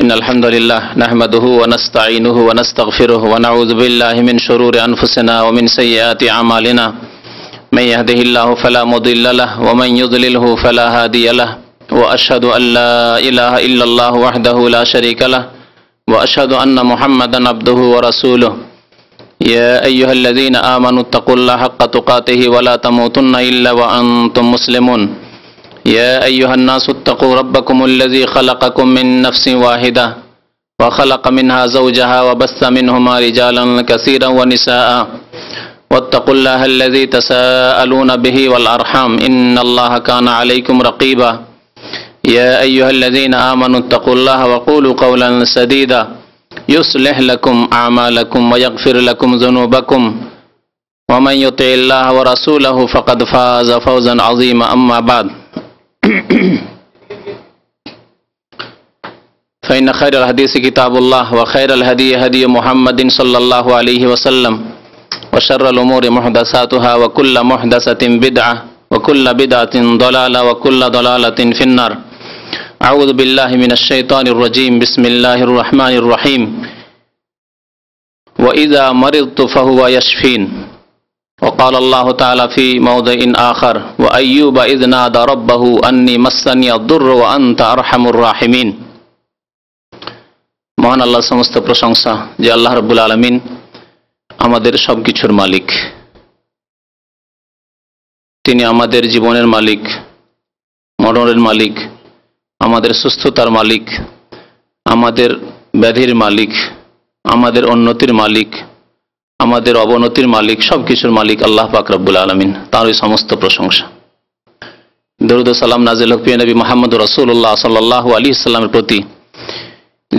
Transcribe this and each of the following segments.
إن الحمد لله نحمده ونستعينه ونستغفره ونعوذ بالله من شرور أنفسنا ومن سيئات أعمالنا من يهده الله فلا مضل له ومن يضلله فلا هادي له وأشهد أن لا إله إلا الله وحده لا شريك له وأشهد أن محمدا عبده ورسوله يا أيها الذين آمنوا اتقوا الله حق تقاته ولا تموتن إلا وأنتم مسلمون يا أيها الناس اتقوا ربكم الذي خلقكم من نفس واحدة وخلق منها زوجها وبث منهما رجالا كثيرا ونساء واتقوا الله الذي تساءلون به والأرحام إن الله كان عليكم رقيبا يا أيها الذين آمنوا اتقوا الله وقولوا قولا سديدا يصلح لكم أعمالكم ويغفر لكم ذنوبكم ومن يطع الله ورسوله فقد فاز فوزا عظيما أما بعد فإن خير الحديث كتاب الله وخير الهدي هدي محمد صلى الله عليه وسلم وشر الأمور محدثاتها وكل محدثة بدعة وكل بدعة ضلالة وكل ضلالة في النار أعوذ بالله من الشيطان الرجيم بسم الله الرحمن الرحيم وإذا مرضت فهو يشفين وقال الله تعالى في موضع آخر وأيوب إذ نادى ربه أني مسني الضر وأنت أرحم الراحمين মহান আল্লাহর সমস্ত প্রশংসা যে আল্লাহ রাব্বুল আলামিন আমাদের সবকিছুর মালিক। তিনি আমাদের জীবনের মালিক, মরণের মালিক, আমাদের সুস্থতার মালিক, আমাদের ব্যাধির মালিক, আমাদের উন্নতির মালিক, আমাদের অবনতির মালিক, সবকিছুর মালিক আল্লাহ পাক রব্বুল আলামিন। তারই সমস্ত প্রশংসা। দরুদ ও সালাম নাজিল হোক প্রিয় নবী মুহাম্মদ রাসূলুল্লাহ সাল্লাল্লাহু আলাইহি সাল্লামের প্রতি,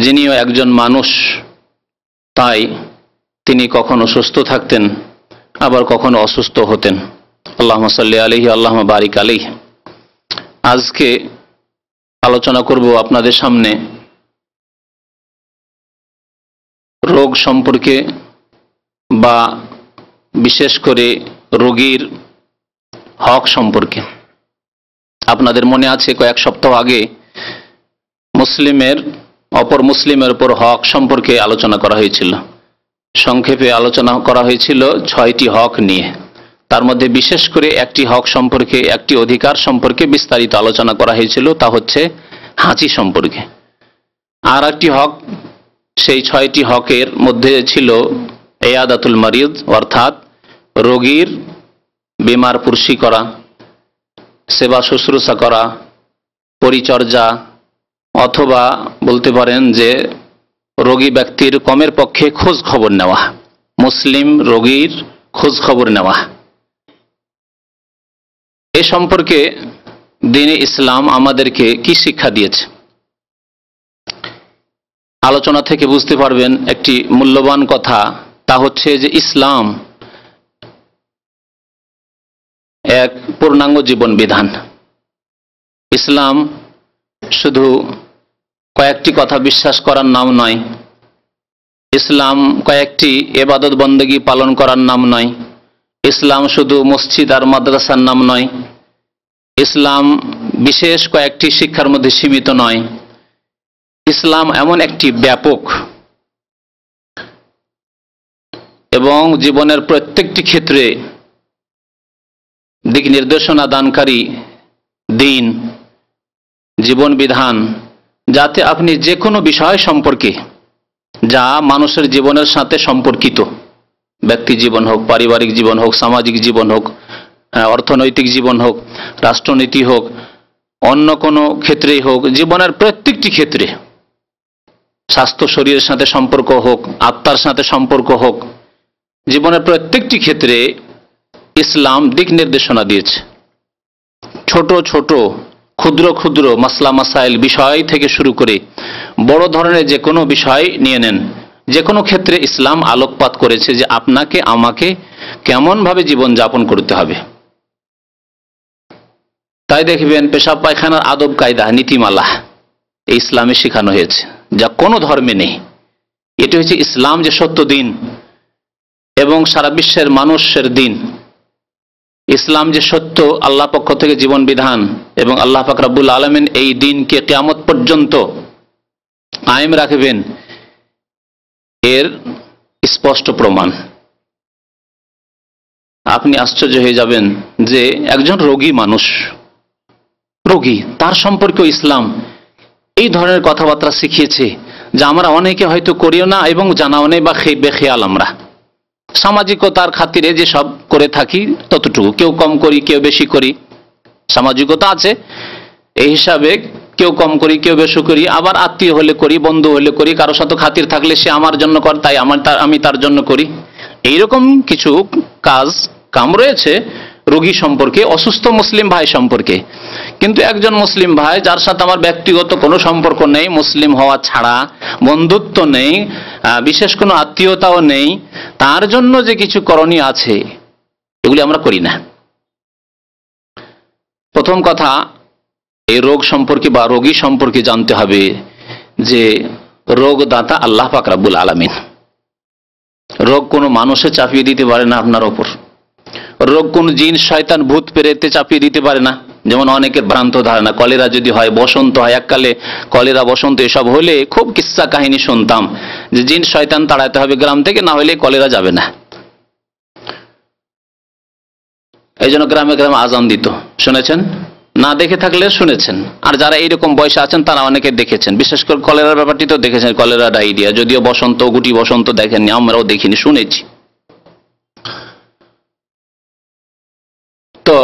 যিনিও একজন মানুষ, তাই তিনি কখনো সুস্থ থাকতেন আবার কখনো অসুস্থ হতেন। আল্লাহুম্মা সাল্লি আলাইহি আল্লাহুম্মা বারিক আলাইহি। আজকে আলোচনা করব আপনাদের সামনে রোগ সম্পর্কে, বা বিশেষ করে রোগীর হক সম্পর্কে। আপনাদের মনে আছে কয়েক সপ্তাহ আগে মুসলিমের অপর মুসলিমের উপর হক সম্পর্কে আলোচনা করা হয়েছিল। সংক্ষেপে আলোচনা করা হয়েছিল 6টি হক নিয়ে। তার মধ্যে বিশেষ করে একটি হক সম্পর্কে, একটি অধিকার সম্পর্কে বিস্তারিত আলোচনা করা হয়েছিল, তা হচ্ছে হাঁচি সম্পর্কে। আর একটি হক, সেই 6টি হকের মধ্যে ছিল ইয়াদাতুল মারিদ, অর্থাৎ রোগীর বিমার পুরসি করা, সেবা শুশ্রূষা করা, পরিচর্যা, অথবা বলতে পারেন যে রোগী ব্যক্তির কমের পক্ষে খোঁজ খবর নেওয়া, মুসলিম রোগীর খোঁজ খবর নেওয়া। এ সম্পর্কে দ্বীনে ইসলাম আমাদেরকে কি শিক্ষা দিয়েছে? আলোচনা থেকে বুঝতে পারবেন একটি মূল্যবান কথা, তা হচ্ছে যে ইসলাম এক পূর্ণাঙ্গ জীবন বিধান। ইসলাম শুধু কয়েকটি কথা বিশ্বাস করার নাম নয়, ইসলাম কয়েকটি ইবাদত বন্দেগী পালন করার নাম নয়, ইসলাম শুধু মসজিদ আর মাদ্রাসার নাম নয়, ইসলাম বিশেষ কয়েকটি শিক্ষার মধ্যে সীমিত নয়। ইসলাম এমন একটি ব্যাপক এবং জীবনের প্রত্যেকটি ক্ষেত্রে দিক নির্দেশনা দানকারী দিন, জীবন বিধান, যাতে আপনি যে কোনো বিষয় সম্পর্কে, যা মানুষের জীবনের সাথে সম্পর্কিত, ব্যক্তি জীবন হোক, পারিবারিক জীবন হোক, সামাজিক জীবন হোক, অর্থনৈতিক জীবন হোক, রাষ্ট্রনীতি হোক, অন্য কোনো ক্ষেত্রেই হোক, জীবনের প্রত্যেকটি ক্ষেত্রে, স্বাস্থ্য শরীরের সাথে সম্পর্ক হোক, আত্মার সাথে সম্পর্ক হোক, জীবনের প্রত্যেকটি ক্ষেত্রে ইসলাম দিক নির্দেশনা দিয়েছে। ছোট ছোট ক্ষুদ্র ক্ষুদ্র মাসলা মাসাইল বিষয় থেকে শুরু করে বড় ধরনের যে কোনো বিষয় নিয়ে নেন, যে কোনো ক্ষেত্রে ইসলাম আলোকপাত করেছে যে আপনাকে আমাকে কেমনভাবে জীবন যাপন করতে হবে। তাই দেখবেন পেশাব পায়খানার আদব কায়দা, নীতিমালা এই ইসলামে শেখানো হয়েছে, যা কোনো ধর্মে নেই। এটি হচ্ছে ইসলাম যে সত্য দিন এবং সারা বিশ্বের মানুষের দিন। ইসলাম যে সত্য আল্লাহ পক্ষ থেকে জীবন বিধান, এবং আল্লাহ পাক রব্বুল আলামিন এই দিনকে কিয়ামত পর্যন্ত কায়েম রাখবেন, এর স্পষ্ট প্রমাণ। আপনি আশ্চর্য হয়ে যাবেন যে একজন রোগী মানুষ, রোগী, তার সম্পর্কেও ইসলাম এই ধরনের কথাবার্তা শিখিয়েছে যা আমরা অনেকে হয়তো করিও না এবং জানাও নেই বা বেখেয়াল। আমরা সামাজিকতার খাতিরে যে সব করে থাকি ততটুকু, কেউ কম করি কেউ বেশি করি, সামাজিকতা আছে এই হিসাবে, কেউ কম করি কেউ বেশি করি, আবার আত্মীয় হলে করি, বন্ধু হলে করি, কারোর সাথে খাতির থাকলে সে আমার জন্য করে তাই আমি তার জন্য করি। এইরকম কিছু কাম রয়েছে রোগী সম্পর্কে, অসুস্থ মুসলিম ভাই সম্পর্কে। কিন্তু একজন মুসলিম ভাই যার সাথে আমার ব্যক্তিগত কোনো সম্পর্ক নেই, মুসলিম হওয়া ছাড়া বন্ধুত্ব নেই, বিশেষ কোনো আত্মীয়তাও নেই, তার জন্য যে কিছু করণীয় আছে এগুলি আমরা করি না। প্রথম কথা, এই রোগ সম্পর্কে বা রোগী সম্পর্কে জানতে হবে যে রোগদাতা আল্লাহ পাক রব্বুল আলামিন। রোগ কোনো মানুষে চাপিয়ে দিতে পারে না আপনার ওপর, রোগ কোন জিন শয়তান ভূত প্রেতে চাপিয়ে দিতে পারে না। যেমন অনেকের ভ্রান্ত ধারণা, কলেরা যদি হয়, বসন্ত হয়, এককালে কলেরা বসন্ত এসব হলে খুব কিস্সা কাহিনী শুনতাম যে জিন শয়তান তাড়াতে হবে গ্রাম থেকে, না হলে কলেরা যাবে না। এই জন্য গ্রামে গ্রামে আজান দিত, শুনেছেন? না দেখে থাকলে শুনেছেন, আর যারা এইরকম বয়সে আছেন তারা অনেকে দেখেছেন। বিশেষ করে কলেরার ব্যাপারটি তো দেখেছেন, কলেরা ডায়রিয়া, যদিও বসন্ত গুটি বসন্ত দেখেননি, আমরাও দেখিনি, শুনেছি। তো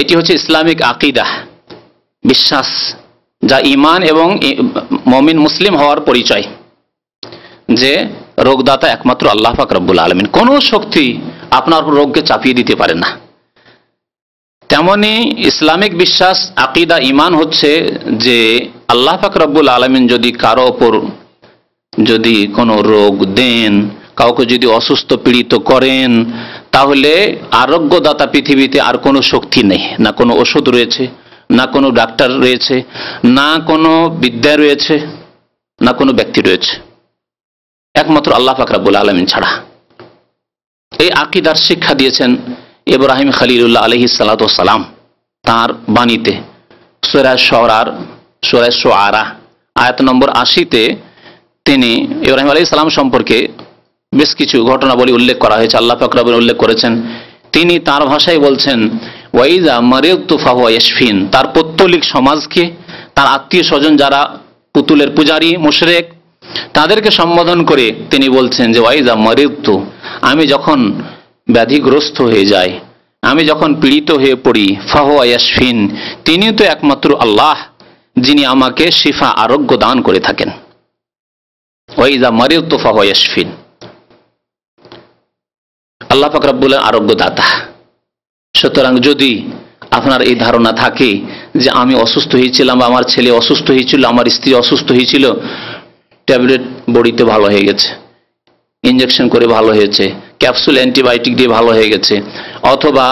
এটি হচ্ছে ইসলামিক আকিদা, বিশ্বাস, যা ঈমান এবং মুমিন মুসলিম হওয়ার পরিচয়, যে রোগদাতা একমাত্র আল্লাহ পাক রব্বুল আলামিন, কোন শক্তি আপনার রোগকে চাপিয়ে দিতে পারে না। তেমনি ইসলামিক বিশ্বাস, আকিদা, ঈমান হচ্ছে যে আল্লাহ পাক রব্বুল আলামিন যদি কারো ওপর যদি কোনো রোগ দেন, কাউকে যদি অসুস্থ পীড়িত করেন, তাহলে আরোগ্যদাতা পৃথিবীতে আর কোনো শক্তি নেই, না কোনো ওষুধ রয়েছে, না কোনো ডাক্তার রয়েছে, না কোনো বিদ্যা রয়েছে, না কোনো ব্যক্তি রয়েছে, একমাত্র আল্লাহ পাক রব্বুল আলামিন ছাড়া। এই আকিদার শিক্ষা দিয়েছেন ইব্রাহিম খলিলুল্লাহ আলাইহিস সালাতু ওয়াস সালাম তার বাণীতে। সূরা শুআরা আয়াত নম্বর 80-তে তিনি ইব্রাহিম আলাইহিস সালাম সম্পর্কে বেশ কিছু ঘটনাবলী উল্লেখ করা হয়েছে, আল্লাহ পাক রব্বুল উল্লেখ করেছেন। তিনি তার ভাষায় বলছেন, ওয়াইজা মারিদতু ফাহুয়া ইয়াশফিন, তার পৌত্তলিক সমাজকে, তার আত্মীয় স্বজন যারা পুতুলের পূজারী মুশরিক, তাদেরকে সম্বোধন করে তিনি বলছেন যে ওয়াইজা মারিদতু, আমি যখন ব্যাধিগ্রস্ত হয়ে যাই, আমি যখন পীড়িত হয়ে পড়ি, ফাহুয়া ইয়াশফিন, তিনি তো একমাত্র আল্লাহ যিনি আমাকে শিফা, আরোগ্য দান করে থাকেন। ওয়াইজা মারিদতু ফাহুয়া ইয়াশফিন, আল্লাহ পাক রব্বুল আরোগ্য দাতা। সুতরাং যদি আপনার এই ধারণা থাকে যে আমি অসুস্থ হয়েছিলাম, আমার ছেলে অসুস্থ হয়েছিল, আমার স্ত্রী অসুস্থ হয়েছিল, ট্যাবলেট বড়িতে ভালো হয়ে গেছে, ইঞ্জেকশন করে ভালো হয়েছে, ক্যাপসুল অ্যান্টিবায়োটিক দিয়ে ভালো হয়ে গেছে, অথবা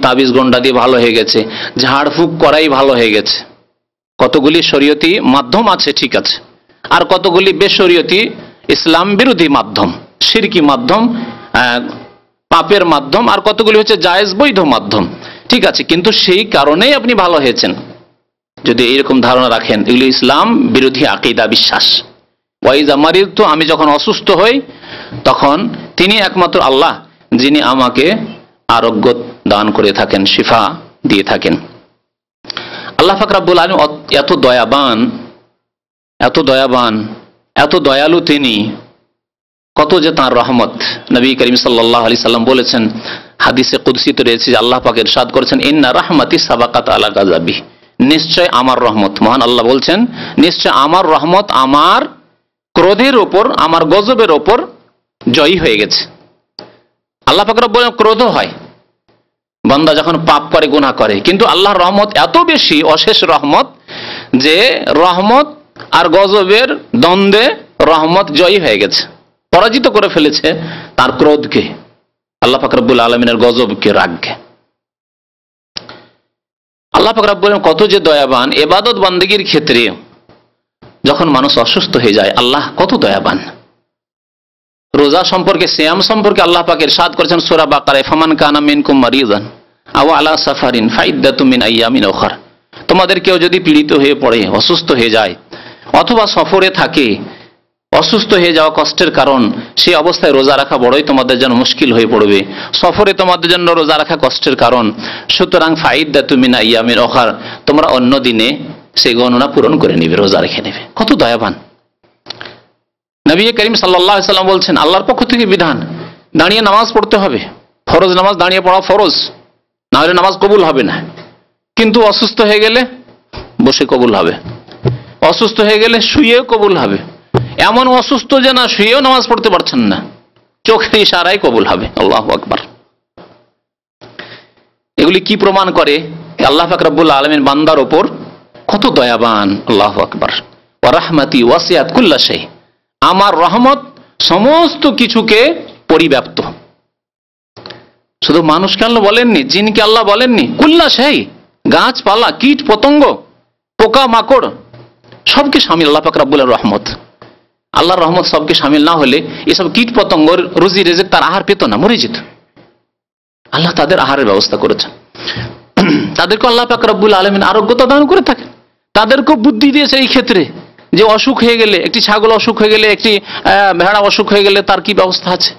তাবিজ গন্ডা দিয়ে ভালো হয়ে গেছে, ঝাড়ফুঁক করাই ভালো হয়ে গেছে, কতগুলি শরীয়তি মাধ্যম আছে, ঠিক আছে, আর কতগুলি বেশরীয়তি ইসলাম বিরোধী মাধ্যম, শিরকি মাধ্যম, পাপের মাধ্যম, আর কতগুলি হচ্ছে জায়েজ বৈধ মাধ্যম, ঠিক আছে, কিন্তু সেই কারণেই আপনি ভালো হয়েছেন। যদি এইরকম ধারণা রাখেন, এগুলি ইসলাম বিরোধী আকিদা, বিশ্বাস। ওয়াইজা মারিদতু, আমি যখন অসুস্থ হই তখন তিনি একমাত্র আল্লাহ যিনি আমাকে আরোগ্য দান করে থাকেন, শিফা দিয়ে থাকেন। আল্লাহ পাক রব্বুল আলামিন এত দয়াবান, এত দয়াবান, এত দয়ালু তিনি, কত যে তাঁর রহমত। নবী করিম সাল্লাল্লাহু আলাইহি সাল্লাম বলেছেন, হাদিসে কুদসিতে রয়েছে যে আল্লাহ পাক ইরশাদ করেছেন, ইন্না রাহমাতি সাবাকাত আলা গাযাবি, নিশ্চয় আমার রহমত, মহান আল্লাহ বলছেন, নিশ্চয় আমার রহমত আমার ক্রোধের ওপর, আমার গজবের ওপর জয়ী হয়ে গেছে। আল্লাহ পাক রব্বুল আলামিন ক্রোধ হয় বান্দা যখন পাপ করে, গুনাহ করে, কিন্তু আল্লাহর রহমত এত বেশি, অশেষ রহমত, যে রহমত আর গজবের দ্বন্দ্বে রহমত জয়ী হয়ে গেছে, পরাজিত করে ফেলেছে তার ক্রোধকে, আল্লাহ পাক রব্বুল আলামিনের গজবকে, রাগকে। আল্লাহ পাক রব্বুল আলামিন কত যে দয়াবান, ইবাদত বান্দেগীর ক্ষেত্রে যখন মানুষ অসুস্থ হয়ে যায়, আল্লাহ কত দয়াবান। রোজা সম্পর্কে, সিয়াম সম্পর্কে আল্লাহ পাক ইরশাদ করেছেন সূরা বাকারায়, ফামান কানা মিনকুম মারিদান আও আলা সাফারিন ফাইদ্দাতুম মিন আইয়ামিন উখর, তোমাদের কেউ যদি পীড়িত হয়ে পড়ে, অসুস্থ হয়ে যায়, অথবা সফরে থাকে, অসুস্থ হয়ে যাওয়া কষ্টের কারণ, সেই অবস্থায় রোজা রাখা বড়ই তোমাদের জন্য মুশকিল হয়ে পড়বে, সফরে তোমাদের জন্য রোজা রাখা কষ্টের কারণ, সুতরাং ফাইদ্দাতু মিন আইয়ামিন উখার, তোমরা অন্য দিনে সেই গণনা পূরণ করে নেবে, রোজা রেখে নেবে। কত দয়াবান নবী করিম সাল্লাল্লাহু আলাইহি ওয়াসাল্লাম বলছেন, আল্লাহর পক্ষ থেকে বিধান, দাঁড়িয়ে নামাজ পড়তে হবে, ফরজ নামাজ দাঁড়িয়ে পড়া ফরজ, না হলে নামাজ কবুল হবে না। কিন্তু অসুস্থ হয়ে গেলে বসে কবুল হবে, অসুস্থ হয়ে গেলে শুয়েও কবুল হবে, এমন অসুস্থ যে না শুয়েও নামাজ পড়তে পারছেন না, চোখের ইশারায় কবুল হবে। আল্লাহু আকবার। এগুলি কি প্রমাণ করে? আল্লাহ পাক রব্বুল আলামিন বান্দার ওপর কত দয়াবান। আল্লাহু আকবার। ওয়া রাহমাতি ওয়াসিআত কুল্লা শাই, আমার রহমত সমস্ত কিছুকে পরিব্যাপ্ত। শুধু মানুষকে আল্লাহ বলেননি, জিনকে আল্লাহ বলেননি, কুল্লা শাই, গাছপালা, কীট পতঙ্গ, পোকা মাকড় সবকে শামিল আল্লাহ পাক রব্বুল রহমত। আল্লাহর রহমত সবকে শামিল না হলে এসব কীট পতঙ্গর রুজি রেজেক তার আহার পেত না, মরে যেত। আল্লাহ তাদের আহারের ব্যবস্থা করেছেন, তাদেরকে আল্লাহ পাক রব্বুল আলামিন আরোগ্যতা দান করে থাকেন, তাদেরকেও বুদ্ধি দিয়েছে এই ক্ষেত্রে যে অসুখ হয়ে গেলে, একটি ছাগল অসুখ হয়ে গেলে, একটি ভেড়া অসুখ হয়ে গেলে তার কি ব্যবস্থা আছে,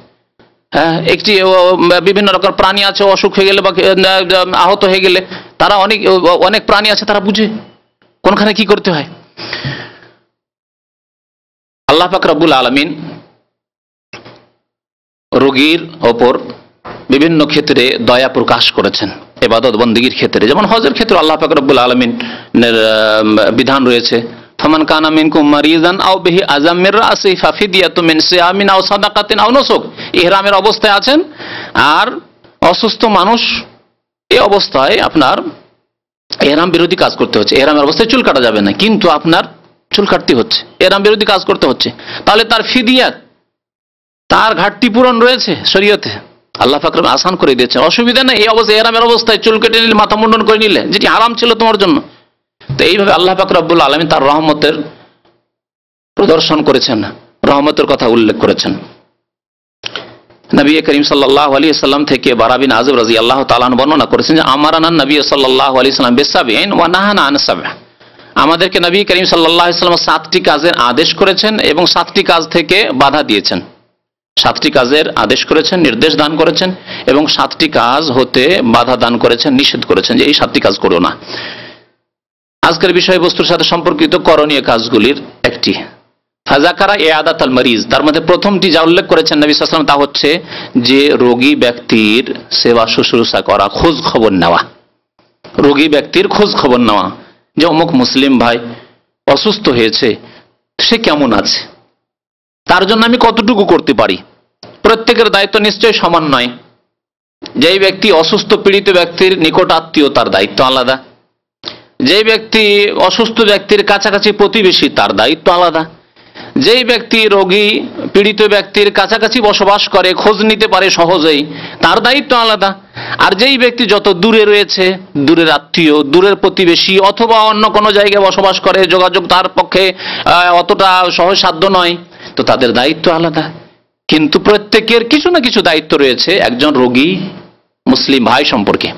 একটি বিভিন্ন রকম প্রাণী আছে অসুখ হয়ে গেলে বা আহত হয়ে গেলে, তারা অনেক প্রাণী আছে তারা বুঝে কোনখানে কি করতে হয়। আল্লাহ পাক রব্বুল আলামিন রোগীর ওপর বিভিন্ন ক্ষেত্রে দয়া প্রকাশ করেছেন, ইবাদত বন্দেগীর ক্ষেত্রে, যেমন হজের ক্ষেত্রে আল্লাহ পাক রব্বুল আলামিনের বিধান রয়েছে, ফামান কানা মিনকুম মারিজান আও বিহি আযাম মির রাসিহি ফাফিদিয়াতুম মিন সিয়ামিন আও সাদাকাতিন আও নুসুক, ইহরামের অবস্থায় আছেন আর অসুস্থ মানুষ, এই অবস্থায় আপনার ইহরাম বিরোধী কাজ করতে হচ্ছে, ইহরামের অবস্থায় চুল কাটা যাবে না, কিন্তু আপনার চুল কাটতে হচ্ছে, ইহরাম বিরোধী কাজ করতে হচ্ছে, তাহলে তার ফিদিয়া, তার ঘাটতি পূরণ রয়েছে শরীয়তে, আল্লাহ পাক আসান করে দিয়েছে, অসুবিধা নেই। এই অবস্থায় ইহরামের অবস্থায় চুল কেটে নিলে, মাথা মুন্ডন করে নিলে, যেটি হারাম ছিল তোমার জন্য। তো এইভাবে আল্লাহ পাক রব্বুল আলামিন তার রহমতের প্রদর্শন করেছেন, রহমতের কথা উল্লেখ করেছেন। নবী করিম সাল্লাল্লাহু আলাইহি ওয়াসাল্লাম থেকে বারা বিন আযিব রাদিয়াল্লাহু তাআলা বর্ণনা করেছেন যে আমারানা নবী সাল্লাল্লাহু আলাইহি ওয়াসাল্লাম বিসাবিন ওয়া নাহানা আন সাবআ, আমাদেরকে নবী করিম সাল্লাল্লাহু আলাইহি ওয়াসাল্লাম 7টি কাজের আদেশ করেছেন এবং 7টি কাজ থেকে বাধা দিয়েছেন, 7টি কাজের আদেশ করেছেন, নির্দেশ দান করেছেন এবং 7টি কাজ হতে বাধা দান করেছেন, নিষেধ করেছেন যে এই 7টি কাজ করো না। আজকের বিষয়বস্তুর সাথে সম্পর্কিত করণীয় কাজগুলির একটি ফাযাকারা ইআদাতুল মারিজ, তার মধ্যে প্রথমটি যা উল্লেখ করেছেন নবী সাল্লাল্লাহু আলাইহি ওয়াসাল্লাম তা হচ্ছে যে রোগী ব্যক্তির সেবা শুশ্রূষা করা, খোঁজ খবর নেওয়া, রোগী ব্যক্তির খোঁজ খবর নেওয়া, যে অমুক মুসলিম ভাই অসুস্থ হয়েছে, সে কেমন আছে, তার জন্য আমি কতটুকু করতে পারি। প্রত্যেকের দায়িত্ব নিশ্চয়ই সমান নয়, যেই ব্যক্তি অসুস্থ পীড়িত ব্যক্তির নিকট আত্মীয় তার দায়িত্ব আলাদা, যেই ব্যক্তি অসুস্থ ব্যক্তির কাছাকাছি প্রতিবেশী তার দায়িত্ব আলাদা, যেই ব্যক্তি রোগী পীড়িত ব্যক্তির কাছাকাছি বসবাস করে, খোঁজ নিতে পারে সহজেই, তার দায়িত্ব আলাদা। আর যেই ব্যক্তি যত দূরে রয়েছে, দূরের আত্মীয়, দূরের প্রতিবেশী অথবা অন্য কোনো জায়গায় বসবাস করে, যোগাযোগ তার পক্ষে অতটা সহজসাধ্য নয়, তো তাদের দায়িত্ব আলাদা। কিন্তু প্রত্যেকের কিছু না কিছু দায়িত্ব রয়েছে একজন রোগী মুসলিম ভাই সম্পর্কে।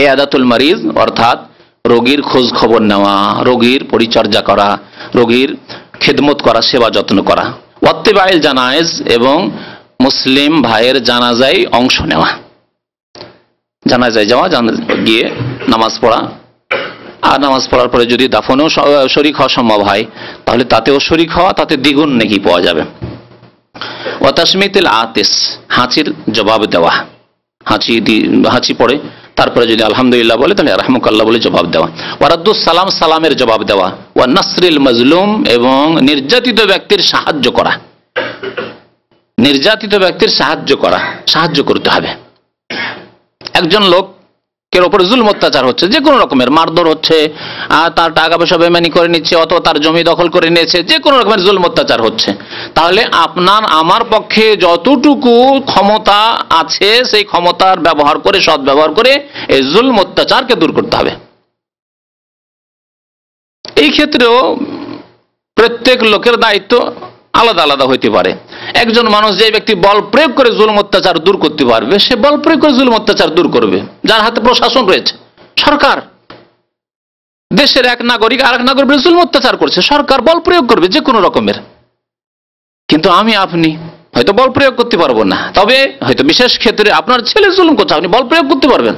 ইআদাতুল মারিজ অর্থাৎ রোগীর খোঁজ খবর নেওয়া, রোগীর পরিচর্যা করা, রোগীর খেদমত করা, সেবা যত্ন করা। ওয়াত্তিবাইল জানায়েজ, এবং মুসলিম ভাইয়ের জানাজায় অংশ নেওয়া, জানাজায় যাওয়া, গিয়ে নামাজ পড়া, আর নামাজ পড়ার পরে যদি দাফনেও শরীক হওয়া সম্ভব হয় তাহলে তাতেও শরীক হওয়া, তাতে দ্বিগুণ নেকি পাওয়া যাবে। ওয়া তাশমিতুল আতিস, হাঁচির জবাব দেওয়া, হাঁচি পড়ে তারপরে যদি আলহামদুলিল্লাহ বলে তাহলে রাহমাকাল্লাহ বলে জবাব দেওয়া। ওয়ারাদ্দুস সালাম, সালামের জবাব দেওয়া। ওয়া নাসরিল মাজলুম, এবং নির্যাতিত ব্যক্তির সাহায্য করা, নির্যাতিত ব্যক্তির সাহায্য করতে হবে। একজন লোকের ওপর জুলম অত্যাচার হচ্ছে, যে কোনো রকমের মারধর হচ্ছে, তার টাকা পয়সা বেমানি করে নিচ্ছে অথবা তার জমি দখল করে নিয়েছে, যে কোনো রকমের জুলম অত্যাচার হচ্ছে, তাহলে আপনার আমার পক্ষে যতটুকু ক্ষমতা আছে সেই ক্ষমতার ব্যবহার করে, সৎ ব্যবহার করে এই জুলম অত্যাচারকে দূর করতে হবে। এই ক্ষেত্রেও প্রত্যেক লোকের দায়িত্ব আলাদা আলাদা হইতে পারে। একজন মানুষ, যে ব্যক্তি বল প্রয়োগ করে জুলম অত্যাচার দূর করতে পারবে, সে বল প্রয়োগ করে জুলম অত্যাচার দূর করবে, যার হাতে প্রশাসন রয়েছে, সরকার। দেশের এক নাগরিক আর এক নাগরিকের জুলুম অত্যাচার করছে, সরকার বল প্রয়োগ করবে যে কোনো রকমের। কিন্তু আমি আপনি হয়তো বল প্রয়োগ করতে পারবো না, তবে হয়তো বিশেষ ক্ষেত্রে আপনার ছেলে জুলুম করছে, আপনি বল প্রয়োগ করতে পারবেন।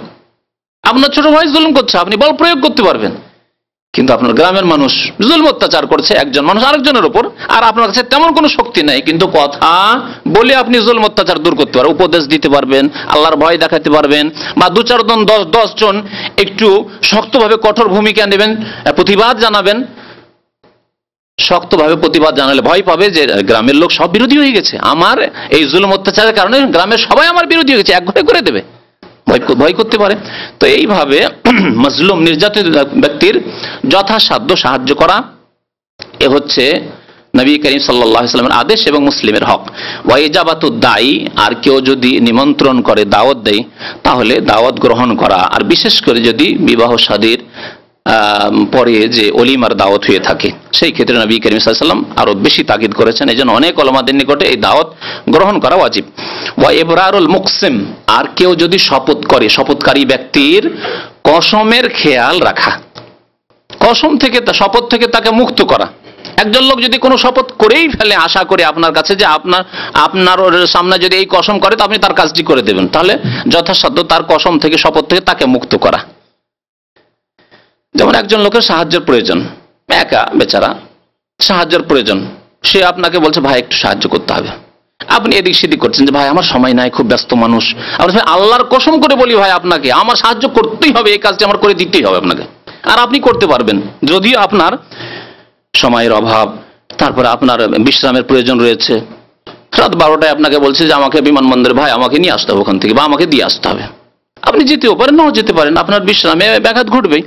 আপনার ছোট ভাই জুলুম করছে, আপনি বল প্রয়োগ করতে পারবেন। কিন্তু আপনার গ্রামের মানুষ জুলুম অত্যাচার করছে একজন মানুষ আরেকজনের উপর, আর আপনার কাছে তেমন কোনো শক্তি নাই, কিন্তু কথা বলে আপনি জুলুম অত্যাচার দূর করতে পারবেন, উপদেশ দিতে পারবেন, আল্লাহর ভয় দেখাতে পারবেন, বা দু চারজন 10 জন একটু শক্তভাবে কঠোর ভূমিকা নেবেন, প্রতিবাদ জানাবেন। শক্তভাবে প্রতিবাদ জানালে ভয় পাবে যে গ্রামের লোক সব বিরোধী হয়ে গেছে, আমার এই জুলুম অত্যাচারের কারণে গ্রামের সবাই আমার বিরোধী হয়ে গেছে, এক ঘরে করে দেবে, ভয় করতে পারে। তো এইভাবে মজলুম নির্যাতিত ব্যক্তির যথাসাধ্য সাহায্য করা, এ হচ্ছে নবী করিম সাল্লাল্লাহু আলাইহি ওয়াসাল্লামের আদেশ এবং মুসলিমের হক। ওয়া ইজাবাতুদ দাঈ, আর কেউ যদি নিমন্ত্রণ করে, দাওয়াত দেয়, তাহলে দাওয়াত গ্রহণ করা, আর বিশেষ করে যদি বিবাহ শাদীর পরে যে অলিমার দাওয়াত হয়ে থাকে, সেই ক্ষেত্রে নবী করিম সাল্লাল্লাহু আলাইহি ওয়াসাল্লাম আরো বেশি তাকিদ করেছেন। এই জন্য অনেক উলামাদের নিকটে এই দাওয়াত গ্রহণ করা ওয়াজিব। ওয়া ইবরারুল মুকসিম, আর কেউ যদি শপথ করে, শপথকারী ব্যক্তির কসমের খেয়াল রাখা, কসম থেকে, শপথ থেকে তাকে মুক্ত করা। একজন লোক যদি কোনো শপথ করেই ফেলে আশা করে আপনার কাছে যে আপনার সামনে যদি এই কসম করে তো আপনি তার কাজটি করে দেবেন, তাহলে যথাসাধ্য তার কসম থেকে, শপথ থেকে তাকে মুক্ত করা। যেমন একজন লোকের সাহায্যের প্রয়োজন, একা বেচারা, সাহায্যের প্রয়োজন, সে আপনাকে বলছে ভাই একটু সাহায্য করতে হবে, আপনি এদিক সেদিক করছেন যে ভাই আমার সময় নাই, খুব ব্যস্ত মানুষ, আপনি আল্লাহর কসম করে বলি ভাই আপনাকে আমার সাহায্য করতেই হবে, এই কাজটি আমার করে দিতেই হবে আপনাকে, আর আপনি করতে পারবেন, যদিও আপনার সময়ের অভাব, তারপরে আপনার বিশ্রামের প্রয়োজন রয়েছে, রাত 12টায় আপনাকে বলছে যে আমাকে বিমানবন্দরে ভাই আমাকে নিয়ে আসতে হবে ওখান থেকে, বা আমাকে দিয়ে আসতে হবে, আপনি যেতেও পারেন নাও যেতে পারেন, আপনার বিশ্রামে ব্যাঘাত ঘটবেই।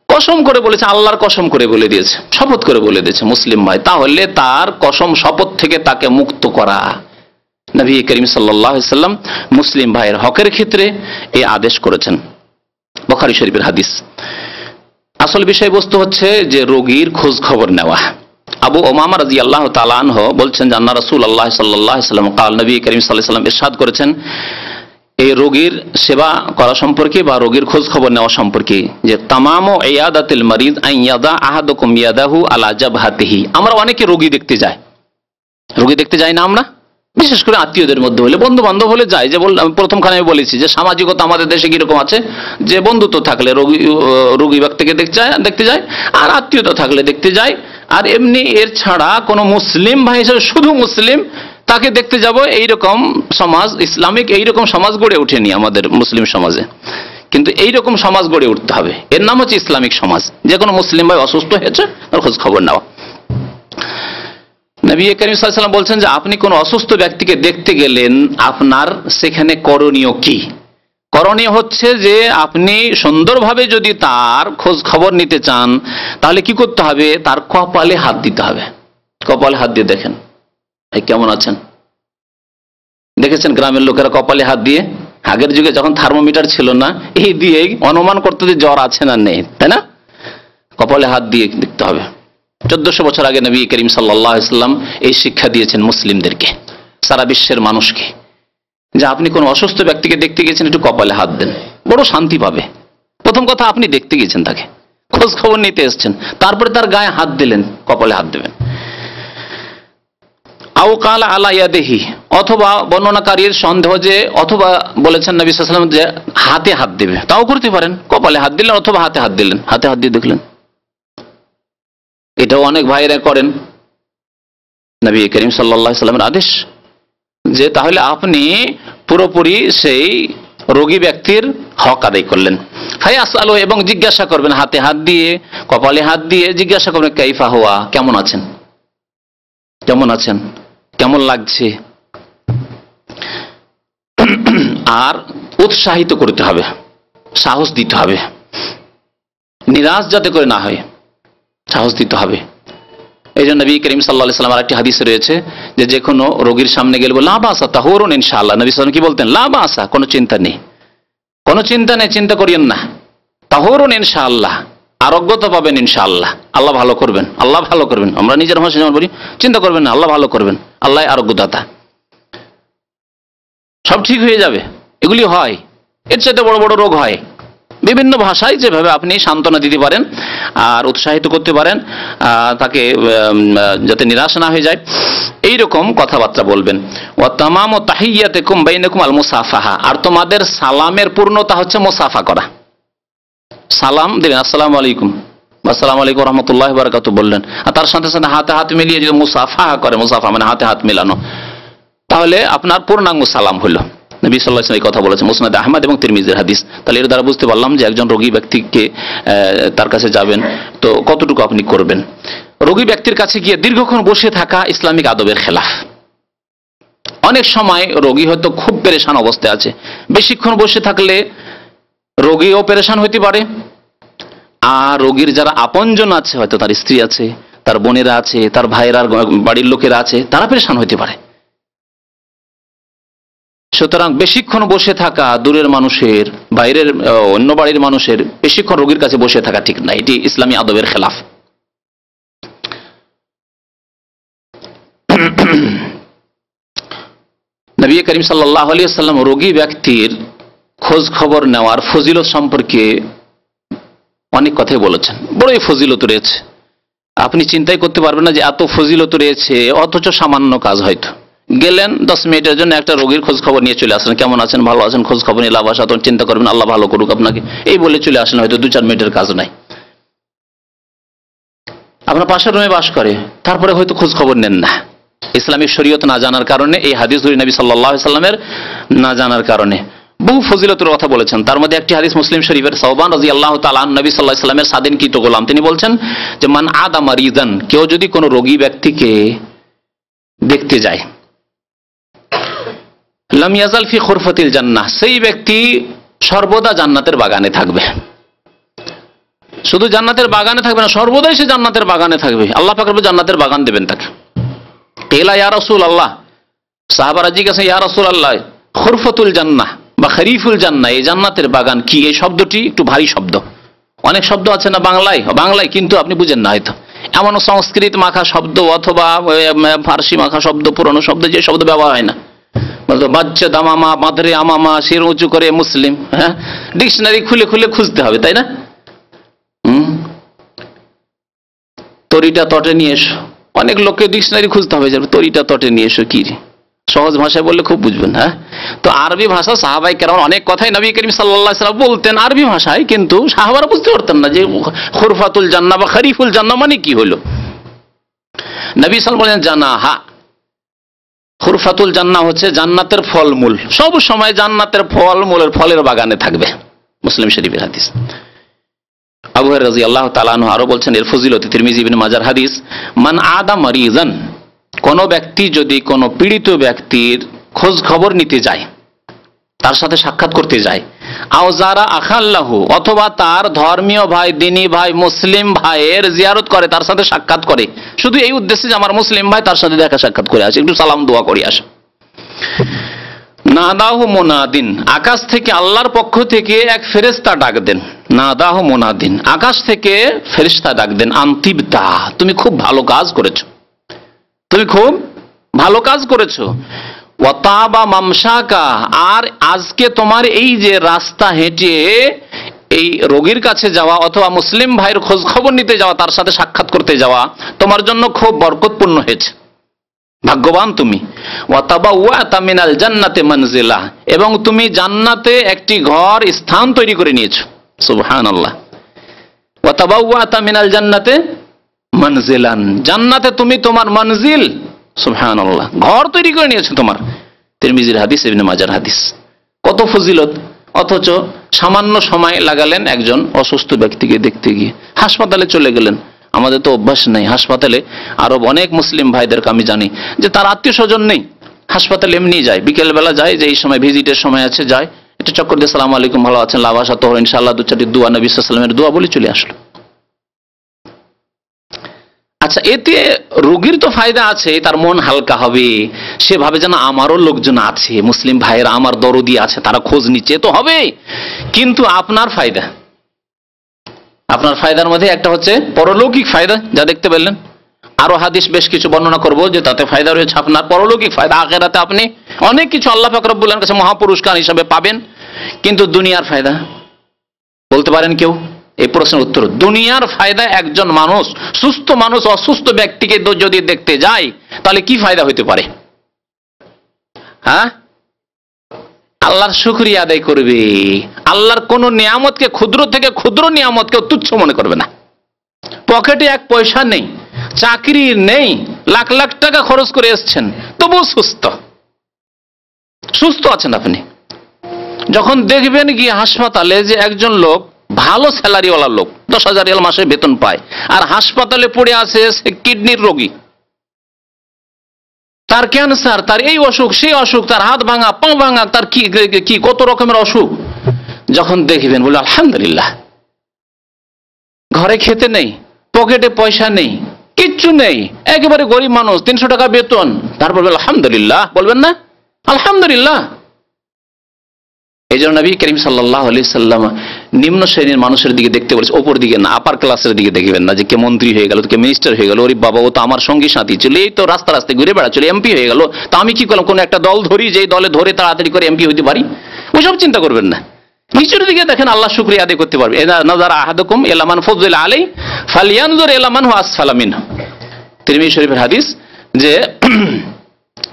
কসম করে বলেছে, আল্লাহর কসম করে বলে দিয়েছে, শপথ করে বলে দিয়েছে মুসলিম ভাই, তাহলে তার কসম শপথ থেকে তাকে মুক্ত করা। নবী করিম সাল্লাল্লাহু আলাইহি ওয়াসাল্লাম মুসলিম ভাইয়ের হকের ক্ষেত্রে এই আদেশ করেছেন, বুখারী শরীফের হাদিস। আসল বিষয়বস্তু হচ্ছে যে রোগীর খোঁজ খবর নেওয়া। আবু উমামা রাদিয়াল্লাহু তাআলা আনহু বলছেন যে আন্না রাসূলুল্লাহ সাল্লাল্লাহু আলাইহি ওয়াসাল্লাম قال, নবী করিম সাল্লাল্লাহু আলাইহি ওয়াসাল্লাম ইরশাদ করেছেন এই রোগীর সেবা করা সম্পর্কে বা রোগীর খোঁজ খবর নেওয়া সম্পর্কে, যে তামামু ইয়াদাতিল মারিদ আন ইয়াদা আহাদুকুম ইয়াদাহু আলা জাবহাতিহি। আমরা অনেকে রোগী দেখতে যাই, রোগী দেখতে যাই না আমরা, বিশেষ করে আত্মীয়দের মধ্যে হলে, বন্ধু বান্ধব হলে যাই। যে আমি প্রথমখানে আমি বলেছি যে সামাজিকতা আমাদের দেশে কিরকম আছে, যে বন্ধুত্ব থাকলে রোগী ব্যক্তিকে দেখতে যায়, আর আত্মীয়তা থাকলে দেখতে যায়, আর এমনি এর ছাড়া কোনো মুসলিম ভাই হিসেবে শুধু মুসলিম তাকে দেখতে যাব, এইরকম সমাজ, ইসলামিক এইরকম সমাজ গড়ে ওঠেনি আমাদের মুসলিম সমাজে। কিন্তু এইরকম সমাজ গড়ে উঠতে হবে, এর নাম হচ্ছে ইসলামিক সমাজ। যে কোনো মুসলিম ভাই অসুস্থ হয়েছে তার খোঁজ খবর নেওয়া। নবী করিম সাল্লাল্লাহু আলাইহি ওয়াসাল্লাম বলছেন যে আপনি কোন অসুস্থ ব্যক্তিকে দেখতে গেলেন, আপনার সেখানে করণীয় কি? করণীয় হচ্ছে যে আপনি সুন্দরভাবে যদি তার খোঁজ খবর নিতে চান, তাহলে কি করতে হবে? তার কপালে হাত দিতে হবে। কপালে হাত দিয়ে দেখেন এই কেমন আছেন। দেখেছেন গ্রামের লোকেরা কপালে হাত দিয়ে, আগের যুগে যখন থার্মোমিটার ছিল না, এই দিয়ে অনুমান করতে যে জ্বর আছে না নেই, তাই না? কপালে হাত দিয়ে দেখতে হবে। 1400 বছর আগে নবী করিম সাল্লাল্লাহু আলাইহি ওয়াসাল্লাম এই শিক্ষা দিয়েছেন মুসলিমদেরকে, সারা বিশ্বের মানুষকে, যে আপনি কোন অসুস্থ ব্যক্তিকে দেখতে গেছেন একটু কপালে হাত দেন, বড় শান্তি পাবে। প্রথম কথা আপনি দেখতে গেছেন, তাকে খোঁজ খবর নিতে এসেছেন, তারপরে তার গায়ে হাত দিলেন, কপালে হাত দেবেন। আও কালা আলা ইয়াদিহি, অথবা বর্ণনাকারীর সন্দেহ যে অথবা বলেছেন নবী সাল্লাল্লাহু আলাইহি ওয়াসাল্লাম যে হাতে হাত দেবে, তাও করতে পারেন। কপালে হাত দিলেন অথবা হাতে হাত দিলেন, হাতে হাত দিয়ে দেখলেন। এটাও অনেক ভাইয়েরা করেন। নবী করিম সাল্লাল্লাহু আলাইহি ওয়াসাল্লামের আদেশ যে তাহলে আপনি পুরোপুরি সেই রোগী ব্যক্তির হক আদায় করলেন। ফায়াসআলু, এবং জিজ্ঞাসা করবেন, হাতে হাত দিয়ে, কপালে হাত দিয়ে জিজ্ঞাসা করবেন, কাইফা হুয়া, কেমন আছেন, কেমন আছেন, কেমন লাগছে। আর উৎসাহিত করতে হবে, সাহস দিতে হবে, নিরাশ যাতে করে না হয়, সাহস দিতে হবে। এই জন্য নবী করিম সাল্লাল্লাহু আলাইহি ওয়াসাল্লাম আরেকটি হাদিসে রয়েছে যে কোনো রোগীর সামনে গেলে লা বাসা তাহুরুন ইনশাআল্লাহ। নবী সাল্লাল্লাহু আলাইহি ওয়াসাল্লাম কি বলতেন? লা বাসা, কোনো চিন্তা নেই, কোনো চিন্তা নেই, চিন্তা করিয়েন না। তাহুরুন ইনশাআল্লাহ, আরোগ্যতা পাবেন ইনশাআল্লাহ, আল্লাহ ভালো করবেন, আল্লাহ ভালো করবেন। আমরা নিজের ভাষায় যেমন বলি, চিন্তা করবেন না, আল্লাহ ভালো করবেন, আল্লাহ আরোগ্যদাতা, সব ঠিক হয়ে যাবে। এগুলি হয়, এর চাইতে বড় বড় রোগ হয়, বিভিন্ন ভাষায় যেভাবে আপনি সান্ত্বনা দিতে পারেন আর উৎসাহিত করতে পারেন, তাকে যাতে নিরাশ না হয়ে যায়, এইরকম কথাবার্তা বলবেন। ওয়া তামামু তাহিয়াতুকুম বাইনাকুম আল মুসাফাহা, আর তোমাদের সালামের পূর্ণতা হচ্ছে মুসাফা করা। সালাম দিলেন আসসালামু আলাইকুম, আসসালামু আলাইকুম রহমতুল্লাহ বারাকাতু বললেন, আর তার সাথে সাথে হাতে হাত মিলিয়ে যদি মুসাফা করে, মুসাফা মানে হাতে হাত মিলানো, তাহলে আপনার পূর্ণাঙ্গ সালাম হলো। নবী সাল্লাল্লাহু আলাইহি ওয়াসাল্লাম এই কথা বলেছেন, মুসনাদ আহমদ এবং তিরমিজির হাদিস। তাহলে এর দ্বারা বুঝতে পারলাম যে একজন রোগী ব্যক্তিকে তার কাছে যাবেন তো কতটুকু আপনি করবেন। রোগী ব্যক্তির কাছে গিয়ে দীর্ঘক্ষণ বসে থাকা ইসলামিক আদবের খেলাফ। অনেক সময় রোগী হয়তো খুব পেরেশান অবস্থায় আছে, বেশিক্ষণ বসে থাকলে রোগীও পেরেশান হইতে পারে, আর রোগীর যারা আপনজন আছে, হয়তো তার স্ত্রী আছে, তার বোনেরা আছে, তার ভাইয়েরা, বাড়ির লোকেরা আছে, তারা পেরেশান হইতে পারে। সুতরাং বেশিক্ষণ বসে থাকা দূরের মানুষের, বাইরের অন্য বাড়ির মানুষের বেশিক্ষণ রোগীর কাছে বসে থাকা ঠিক না, এটি ইসলামী আদবের খেলাফ। নবী করিম সাল্লাল্লাহু আলাইহি ওয়াসাল্লাম রোগী ব্যক্তির খোঁজ খবর নেওয়ার ফজিলত সম্পর্কে অনেক কথাই বলেছেন, বড়ই ফজিলত রয়েছে। আপনি চিন্তাই করতে পারবেন না যে এত ফজিলত রয়েছে, অথচ সামান্য কাজ। হয়তো গেলেন 10 মিনিটের জন্য একটা রোগীর খোঁজ খবর নিয়ে চলে আসলেন, কেমন আছেন, ভালো আছেন, খোঁজ খবর নিয়ে লাভ আসা, তখন চিন্তা করবেন আল্লাহ ভালো করুক আপনাকে, এই বলে চলে আসলেন, হয়তো 2-4 মিনিটের কাজ নাই। আপনার পাশের রুমে বাস করে, তারপরে হয়তো খোঁজ খবর নেন না, ইসলামিক শরীয়ত না জানার কারণে, এই হাদিস নবী সাল্লাল্লাহু আলাইহি ওয়াসাল্লামের না জানার কারণে বহু ফজিলতের কথা বলেছেন। তার মধ্যে একটি হাদিস মুসলিম শরীফের, সাওবান রাদিয়াল্লাহু তাআলা আন নবী সাল্লাল্লাহু আলাইহি ওয়াসাল্লামের স্বাধীনকৃত গোলাম, তিনি বলছেন যে মান আদা মারিদান, কেউ যদি কোনো রোগী ব্যক্তিকে দেখতে যায়, লাম ইয়াজাল ফি খুরফাতিল জান্নাহ, সেই ব্যক্তি সর্বদা জান্নাতের বাগানে থাকবে। শুধু জান্নাতের বাগানে থাকবে না, সর্বদাই সে জান্নাতের বাগানে থাকবে। আল্লাহ পাক রব্বুল জান্নাতের বাগান দেবেন তাকে। কেলা ইয়া রাসূলুল্লাহ, সাহাবারা জিজ্ঞাসা ইয়া রাসূলুল্লাহ খুরফাতুল জান্নাহ বা খরিফুল জান্নাহ, এই জান্নাতের বাগান কি? এই শব্দটি একটু ভারী শব্দ, অনেক শব্দ আছে না বাংলায়, কিন্তু আপনি বুঝেন না হয়তো। এমন সংস্কৃত মাখা শব্দ অথবা ফার্সি মাখা শব্দ, পুরনো শব্দ, যে শব্দ ব্যবহার হয় না, বাচ্চা দামামা, মাদরে আমামা, শির উঁচু করে মুসলিম, হ্যাঁ, ডিকশনারি খুলে খুলে খুঁজতে হবে, তাই না? তরিটা তটে নিয়ে এসো, অনেক লোককে ডিকশনারি খুঁজতে হবে, তরিটা তটে নিয়ে এসো কি, সহজ ভাষায় বললে খুব বুঝবেন। হ্যাঁ, তো আরবি ভাষা সাহাবায়ে কেরাম অনেক কথাই নবী করিম সাল্লাল্লাহু আলাইহি ওয়াসাল্লাম বলতেন আরবি ভাষায়, কিন্তু সাহাবারা বুঝতে পারতেন না যে খুরফাতুল জান্নাহ বা খরিফুল জান্নাহ মানে কি হলো। নবী সাল্লাল্লাহু আলাইহি ওয়াসাল্লাম বলেন জানাহা, খুরফাতুল জান্নাহ হচ্ছে জান্নাতের ফলমূল, সব সময় জান্নাতের ফলের বাগানে থাকবে। মুসলিম শরীফের হাদিস। আবু হুরায়রা রাদিয়াল্লাহু তাআলা আনহু আরো বলছেন এর ফজিলত, তিরমিজি ইবনে মাজার হাদিস, মান আদা মারিজান, কোন ব্যক্তি যদি কোন পীড়িত ব্যক্তির খোঁজ খবর নিতে যায়, তার সাথে সাক্ষাৎ করতে যায়, আও যারা আখাল্লাহু, অথবা তার ধর্মীয় ভাই, দ্বীনি ভাই, মুসলিম ভাইয়ের জিয়ারত করে, তার সাথে সাক্ষাৎ করে, শুধু এই উদ্দেশ্যে যে আমার মুসলিম ভাই, তার সাথে দেখা সাক্ষাৎ করে আসে, একটু সালাম দোয়া করে আসে, নাদাহু মুনাদিন, আকাশ থেকে আল্লাহর পক্ষ থেকে এক ফেরেশতা ডাক দেন। নাদাহু মুনাদিন, আকাশ থেকে ফেরেশতা ডাক দেন, আনতিবতা, তুমি খুব ভালো কাজ করেছো, তুমি খুব ভালো কাজ করেছো। ওয়াতাবা মামশাকা, আর আজকে তোমার এই যে রাস্তা হেঁটে এই রোগীর কাছে যাওয়া অথবা মুসলিম ভাইয়ের খোঁজ খবর নিতে যাওয়া, তার সাথে সাক্ষাৎ করতে যাওয়া তোমার জন্য খুব বরকতপূর্ণ হয়েছে, ভাগ্যবান তুমি। ওয়াতাবাওয়াতা মিনাল জান্নাতি মানজিলা, এবং তুমি জান্নাতে একটি ঘর, স্থান তৈরি করে নিয়েছো। সুবহানাল্লাহ। ওয়াতাবাওয়াতা মিনাল জান্নাতি মানজিলান, জান্নাতে তুমি তোমার মঞ্জিল, সুবহানাল্লাহ, ঘর তৈরি করে নিয়েছো তোমার। তিরমিজির হাদিস, ইবনে মাজার হাদিস। কত ফজিলত, অথচ সামান্য সময় লাগালেন একজন অসুস্থ ব্যক্তিকে দেখতে গিয়ে, হাসপাতালে চলে গেলেন। আমাদের তো অভ্যাস নেই, হাসপাতালে আরো অনেক মুসলিম ভাইদেরকে আমি জানি যে তার আত্মীয় স্বজন নেই, হাসপাতালে এমনি যায়, বিকেলবেলা যায়, যে এই সময় ভিজিটের সময় আছে, যায়, এটা চক্কর দিয়ে সালাম আলাইকুম, ভালো আছেন, লাভ আসা তো ইনশাআল্লাহ, 2-4টি দোয়া, নবী সাল্লাল্লাহু আলাইহি ওয়াসাল্লামের দোয়া বলে চলে আসলো। আচ্ছা, এতে রোগীর তো ফায়দা আছে, তার মন হালকা হবে, সে ভাবে যেন আমারও লোকজন আছে, মুসলিম ভাইয়েরা আমার দরদি আছে, তারা খোঁজ নিচ্ছে, তো হবে। কিন্তু আপনার ফায়দার মধ্যে একটা হচ্ছে পরলৌকিক ফায়দা, যা দেখতে পেলেন। আরো হাদিস বেশ কিছু বর্ণনা করবো যে তাতে ফায়দা রয়েছে আপনার পরলৌকিক ফায়দা, আখিরাতে আপনি অনেক কিছু আল্লাহ পাক রব্বুল আলামিনের কাছে মহাপুরস্কার হিসাবে পাবেন। কিন্তু দুনিয়ার ফায়দা, বলতে পারেন কেউ? এই প্রশ্নের উত্তর, দুনিয়ার ফায়দা একজন মানুষ, সুস্থ মানুষ অসুস্থ ব্যক্তিকে যদি দেখতে যায় তাহলে কি ফায়দা হতে পারে? হ্যাঁ, আল্লাহর শুকরিয়া আদায় করবে, আল্লাহর কোন নিয়ামতকে, ক্ষুদ্র থেকে ক্ষুদ্র নিয়ামতকে তুচ্ছ মনে করবে না। পকেটে এক পয়সা নেই, চাকরি নেই, লাখ লাখ টাকা খরচ করে এসছেন, তবুও সুস্থ আছেন আপনি। যখন দেখবেন গিয়ে হাসপাতালে যে একজন লোক, ভালো স্যালারিওয়ালা লোক, 10,000 রিয়াল মাসে বেতন পায়, আর হাসপাতালে পড়ে আছে সে কিডনির রোগী, তার ক্যান্সার, তার এই অসুখ সেই অসুখ, তার হাত ভাঙা পা ভাঙা, তার কি কত রকমের অসুখ, যখন দেখবেন বলে আলহামদুলিল্লাহ। ঘরে খেতে নেই, পকেটে পয়সা নেই, কিচ্ছু নেই, একেবারে গরিব মানুষ, 300 টাকা বেতন, তারপর আলহামদুলিল্লাহ বলবেন না? আলহামদুলিল্লাহ। এই জন্য নবী করিম সাল্লাল্লাহু আলাইহি সাল্লাম নিম্ন শ্রেণীর মানুষের দিকে দেখতে বলেছে, ওপর দিকে না, আপার ক্লাসের দিকে দেখবেন না, যে কে মন্ত্রী হয়ে গেল, কে মিনিস্টার হয়ে গেল, ওরে বাবা ও তো আমার সঙ্গী সাথী ছিল, এই তো রাস্তা রাস্তায় ঘুরে বেড়াচ্ছিল, এমপি হয়ে গেল, তা আমি কি করলাম? কোন একটা দল ধরি, যেই দলে ধরে তাড়াতাড়ি করে এমপি হইতে পারি, ওইসব চিন্তা করবেন না। নিচের দিকে দেখেন, আল্লাহ শুকরিয়া আদায় করতে পারবে। নাযারা আহাদুকুম ইলা মান ফুযিলা আলাইহি ফালইয়ানজুর ইলা মান হুয়া আসফালা মিনহু, তিরমিজি শরীফের হাদিস, যে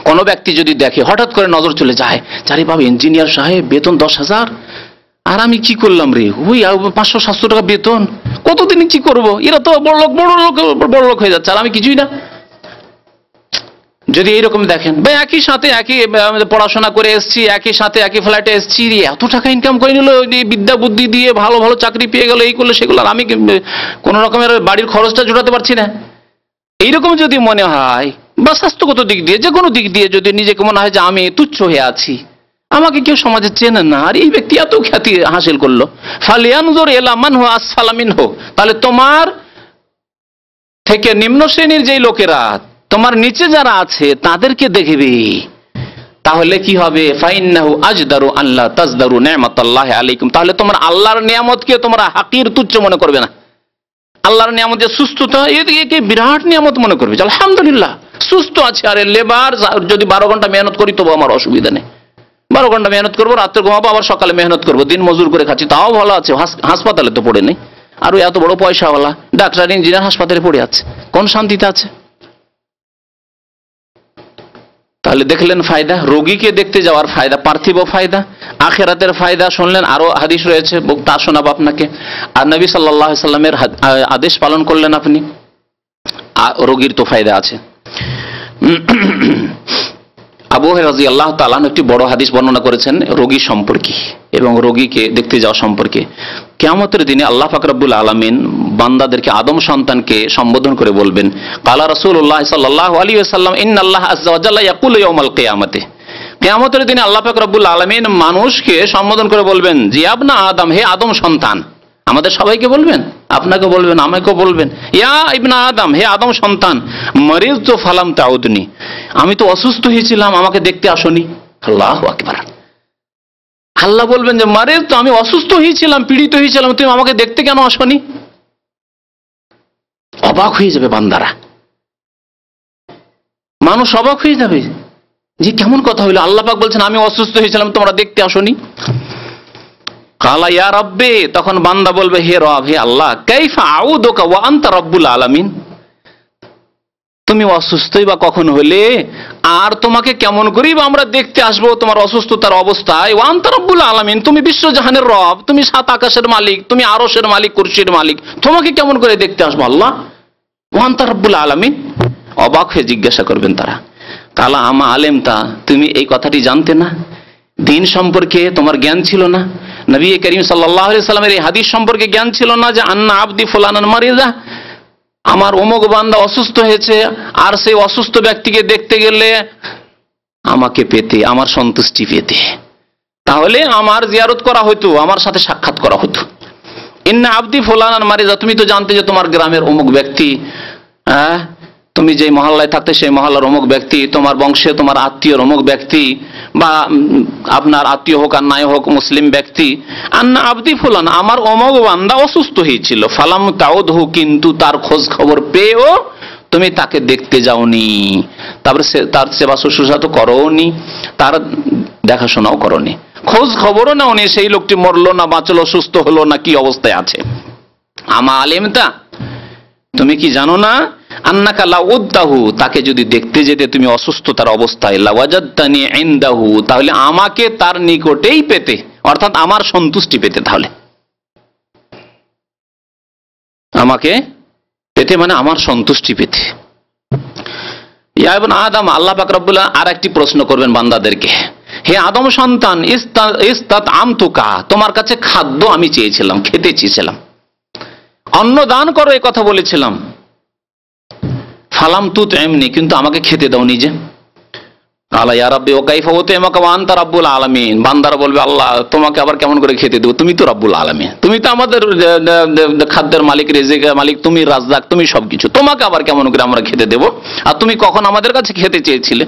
কোন ব্যক্তি যদি দেখে, হঠাৎ করে নজর চলে যায়, চারি বাবা ইঞ্জিনিয়ার সাহেব বেতন 10,000, আর আমি কি করলাম রে, ওই 500-700 টাকা বেতন, কতদিন কি করব, এরা তো বড় লোক হয়ে যাচ্ছে, আর আমি কিছুই না। যদি এইরকম দেখেন, ভাই একই সাথে একই পড়াশোনা করে এসছি, একই সাথে একই ফ্ল্যাটে এসছি, এত টাকা ইনকাম করে নিল, বিদ্যা বুদ্ধি দিয়ে ভালো ভালো চাকরি পেয়ে গেল, এই করলো সেগুলো, আর আমি কোন রকমের বাড়ির খরচটা জোটাতে পারছি না, এইরকম যদি মনে হয়, বা স্বাস্থ্যগত দিক দিয়ে, যে কোনো দিক দিয়ে যদি নিজেকে মনে হয় যে আমি তুচ্ছ হয়ে আছি, আমাকে কেউ সমাজে চেনে না, আর এই ব্যক্তি এত খ্যাতি হাসিল করলো, ফালইয়ানজুর ইলা মান হুয়া আসফালা মিনহু, তাহলে তোমার থেকে নিম্ন শ্রেণীর যেই লোকেরা, তোমার নিচে যারা আছে তাদেরকে দেখবে, তাহলে কি হবে? ফাইন্নাহু আজদারু আল্লাহ তাজদারু নি'মাতাল্লাহি আলাইকুম, তাহলে তোমার আল্লাহর নিয়ামতকে তোমরা হাকির তুচ্ছ মনে করবে না। আল্লাহর নিয়ামত, যে সুস্থতা, একে বিরাট নিয়ামত মনে করবে, আলহামদুলিল্লাহ সুস্থ আছে। আরে লেবার যদি 12 ঘন্টা মেহনত করি তবু আমার অসুবিধা নেই, 12 ঘন্টা মেহনত করবো, রাত্রে ঘুমাবো, আবার সকালে মেহনত করবো, দিন মজুর করে খাচ্ছি, তাও ভালো আছে, হাসপাতালে তো পড়ে নেই। আর এত বড় পয়সাওয়ালা ডাক্তার ইঞ্জিনিয়ার হাসপাতালে পড়ে আছে, কোন শান্তিতে আছে? তাহলে দেখলেন ফায়দা, রোগীকে দেখতে যাওয়ার ফায়দা, পার্থিব ফায়দা, আখেরাতের ফায়দা শুনলেন। আরো হাদিস রয়েছে, তা শোনাবো আপনাকে। আর নবী সাল্লাল্লাহু আলাইহি সাল্লামের আদেশ পালন করলেন আপনি, রোগীর তো ফায়দা আছে। আবু হুরায়রা রাদিয়াল্লাহু তাআলা একটি বড় হাদিস বর্ণনা করেছেন রোগী সম্পর্কে এবং রোগীকে দেখতে যাওয়া সম্পর্কে। কিয়ামতের দিনে আল্লাহ পাক রব্বুল আলামিন বান্দাদেরকে, আদম সন্তানকে সম্বোধন করে বলবেন, ক্বালা রাসূলুল্লাহ সাল্লাল্লাহু আলাইহি ওয়াসাল্লাম ইন্নাল্লাহ আযজা ওয়া জাল্লা ইয়াকুলু ইয়াউমাল কিয়ামাতি, কিয়ামতের দিনে আল্লাহ পাক রব্বুল আলামিন মানুষকে সম্বোধন করে বলবেন, জি আবনা আদম, হে আদম সন্তান, আমাদের সবাইকে বলবেন, আপনাকে বলবেন, আমাকেও বলবেন, ইয়া ইবনা আদম, হে আদম সন্তান, মারিযতু ফালাম তাউদনি, আমি তো অসুস্থ হয়েছিলাম, আমাকে দেখতে আসনি। আল্লাহু আকবার। আল্লাহ বলবেন যে মারিজ তো, আমি অসুস্থ হয়েছিলাম, পীড়িত হয়েছিলাম, তুমি আমাকে দেখতে কেন আসনি? অবাক হয়ে যাবে বান্দারা, মানুষ অবাক হয়ে যাবে, যে কেমন কথা হইলো, আল্লাহ পাক বলছেন আমি অসুস্থ হয়েছিলাম, তোমরা দেখতে আসনি। কালা ইয়া রাব্বি, তখন বান্দা বলবে, হে রব, হে আল্লাহ, কাইফা আউদুকা ওয়া আনতা রাব্বুল আলামিন, তুমি অসুস্থই বা কখন হলে, আর তোমাকে কেমন করি বা আমরা দেখতে আসবো তোমার অসুস্থতার অবস্থায়? ওয়া আনতা রাব্বুল আলামিন, তুমি বিশ্বজাহানের রব, তুমি 7 আকাশের মালিক, তুমি আরশের মালিক, কুরসির মালিক, তোমাকে কেমন করে দেখতে আসবো আল্লাহ? ওয়া আনতা রাব্বুল আলামিন। অবাক হয়ে জিজ্ঞাসা করবেন তারা, কালা আমা আলেমতা, তুমি এই কথাটি জানতে না? দিন সম্পর্কে তোমার জ্ঞান ছিল না? নবী করিম সাল্লাল্লাহু আলাইহি সাল্লামের এই হাদিস সম্পর্কে জ্ঞান ছিল না, যে আন্না আবদি ফুলানান মারিজা, আমার অমুক বান্দা অসুস্থ হয়েছে, আর সেই অসুস্থ ব্যক্তিকে দেখতে গেলে আমাকে পেতে, আমার সন্তুষ্টি পেতে, তাহলে আমার জিয়ারত করা হতো, আমার সাথে সাক্ষাৎ করা হতো। ইন্না আবদি ফুলানান মারিজা, তুমি তো জানতে যে তোমার গ্রামের অমুক ব্যক্তি, তুমি যে মহল্লায় থাকতে সেই মহল্লার অমুক ব্যক্তি, তোমার বংশে তোমার আত্মীয় অমুক ব্যক্তি, বা আপনার আত্মীয় হোক আর নাই হোক মুসলিম ব্যক্তি, আন্না আবদি ফুলান, আমার অমুক বান্দা অসুস্থ হয়েছিল, ফালাম তাউদহু, কিন্তু তার খোঁজ খবর পেয়েও তুমি তাকে দেখতে যাওনি, তারপরে তার সেবা শুশ্রূষা তো করোনি, তার দেখাশোনাও করোনি। খোঁজ খবরও নাওনি সেই লোকটি মরলো না বাঁচলো, সুস্থ হলো না, কি অবস্থায় আছে। আমা আলিমতা, তুমি কি জানো না, আন্নাকা লাউদ্দাহু, তাকে যদি দেখতে যেতে তুমি অসুস্থতার অবস্থায়, লাওয়াজাদতানি ইনদাহু, তাহলে আমাকে তার নিকটেই পেতে, অর্থাৎ আমার সন্তুষ্টি পেতে। তাহলে আমাকে পেতে মানে আমার সন্তুষ্টি পেতে। ইয়া ইবনে আদম, আল্লাহ পাক রব্বুল আলামিন আর একটি প্রশ্ন করবেন বান্দাদেরকে, হে আদম সন্তান, ইস্তাতআমতুকা, তোমার কাছে খাদ্য আমি চেয়েছিলাম, খেতে চেয়েছিলাম, অন্ন দান করো এই কথা বলেছিলাম, ফালাম তুতইমনি, কিন্তু আমাকে খেতে দাও নিজে। আলা ইয়া রাব্বি ওয়া কাইফা উতইমুকা ওয়া আনতা রাব্বুল আলামিন, বান্দারা বলবে আল্লাহ তোমাকে আবার কেমন করে খেতে দেব, তুমি তো রাব্বুল আলামিন, তুমি তো আমাদের খাদ্যের মালিক, রিজিকের মালিক, তুমি রাজ্জাক, তুমি সবকিছু, তোমাকে আবার কেমন করে আমরা খেতে দেব, আর তুমি কখন আমাদের কাছে খেতে চেয়েছিলে।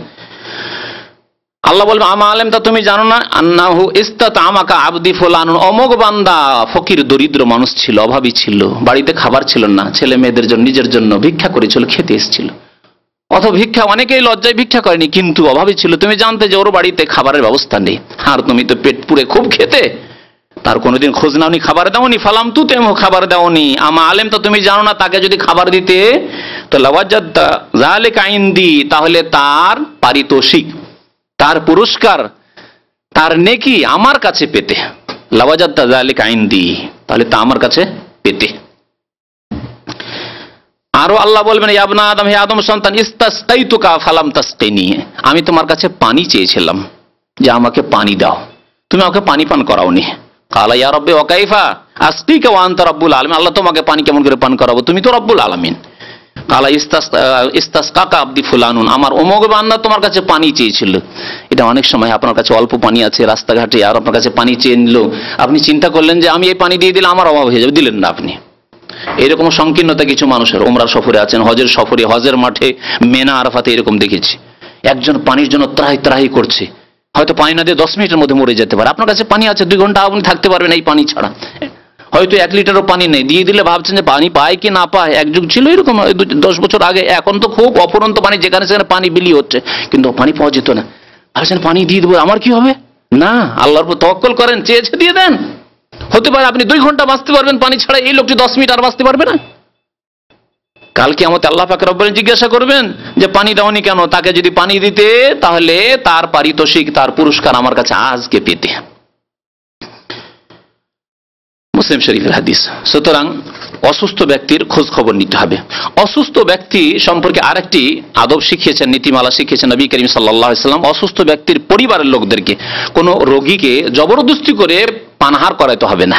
আল্লাহ বলবে আমা আলেমতা, তুমি জানো না, আন্নাহু ইস্তাতআমাকা আবদি ফুলানুন, অমুক বান্দা ফকির দরিদ্র মানুষ ছিল, অভাবী ছিল, বাড়িতে খাবার ছিল না, ছেলে মেয়েদের জন্য নিজের জন্য ভিক্ষা করেছিল, খেতে এসেছিল। অথবা ভিক্ষা, অনেকেই লজ্জায় ভিক্ষা করেনি, কিন্তু অভাবী ছিল, তুমি জানতে যে ওর বাড়িতে খাবারের ব্যবস্থা নেই, আর তুমি তো পেট পুরে খুব খেতে, তার কোনোদিন খোঁজ নাওনি, খাবার দাওনি, ফালাম তুতইমহু, খাবার দাওনি। আমা আলেমতা, তুমি জানো না, তাকে যদি খাবার দিতে তো লাওয়াজাদতা যালিকা ইনদি, তাহলে তার পারিতোষিক, তার পুরস্কার, তার নেকি আমার কাছে পেতে। লাওয়াজাদতা যালিকা ইনদি, তাহলে তা আমার কাছে পেতে। আরো আল্লাহ বলবেন ইয়া ইবনা আদম, হে আদম সন্তান, ইস্তাসকাইতুকা ফালাম তাসকিনি, আমি তোমার কাছে পানি চেয়েছিলাম যে আমাকে পানি দাও, তুমি আমাকে পানি পান করাওনি। কালা ইয়া রাব্বি ওয়া কাইফা আসকিকা ওয়া আনতা রাব্বুল আলামিন, আল্লাহ তোমাকে পানি কেমন করে পান করাবো, তুমি তো রব্বুল আলামিন। কালা ইস্তাসকাকা আবদি ফুলানুন, আমার অমুক বান্দা তোমার কাছে পানি চেয়েছিল। এটা অনেক সময় আপনার কাছে অল্প পানি আছে রাস্তাঘাটে, আর আপনার কাছে পানি চেয়ে নিল, আপনি চিন্তা করলেন যে আমি এই পানি দিয়ে দিলে আমার অভাব হয়ে যাবে, দিলেন না আপনি। এরকম সংকীর্ণতা কিছু মানুষের, ওমরা সফরে আছেন, হজের সফরে, হজের মাঠে, মেনা আরাফাতে এরকম দেখেছি, একজন পানির জন্য ত্রাহি ত্রাহি করছে, হয়তো পানি না দিয়ে 10 মিনিটের মধ্যে মরে যেতে পারে। আপনার কাছে পানি আছে, 2 ঘন্টা আপনি থাকতে পারবেন এই পানি ছাড়া, হয়তো 1 লিটারও পানি নেই, দিয়ে দিলে ভাবছেন যে পানি পায় কি না পায়। এক যুগ ছিল এরকম 10 বছর আগে, এখন তো খুব অপরন্ত পানি, যেখানে সেখানে পানি বিলি হচ্ছে, কিন্তু পানি পাওয়া যেত না। ভাবছেন পানি দিয়ে দেবো, আমার কি হবে, না, আল্লাহর উপর তাওয়াক্কুল করেন, চেয়েছে দিয়ে দেন। হতে পারে আপনি 2 ঘন্টা বাঁচতে পারবেন পানি ছাড়া, এই লোকটি 10 মিনিট আর বাঁচতে পারবে না। কাল কিয়ামতে আল্লাহ পাক রব্বুল আলামিন জিজ্ঞাসা করবেন যে পানি দাওনি কেন, তাকে যদি পানি দিতে তাহলে তার পারিতোষিক, তার পুরস্কার আমার কাছে আজকে পেতে। মুসলিম শরীফের হাদিস। সুতরাং অসুস্থ ব্যক্তির খোঁজ খবর নিতে হবে। অসুস্থ ব্যক্তি সম্পর্কে আরেকটি আদব শিখিয়েছেন, নীতিমালা শিখিয়েছেন নবী করিম সাল্লাল্লাহু আলাইহি ওয়াসাল্লাম। অসুস্থ ব্যক্তির পরিবারের লোকদেরকে, কোনো রোগীকে জবরদস্তি করে পানাহার করাইতে হবে না,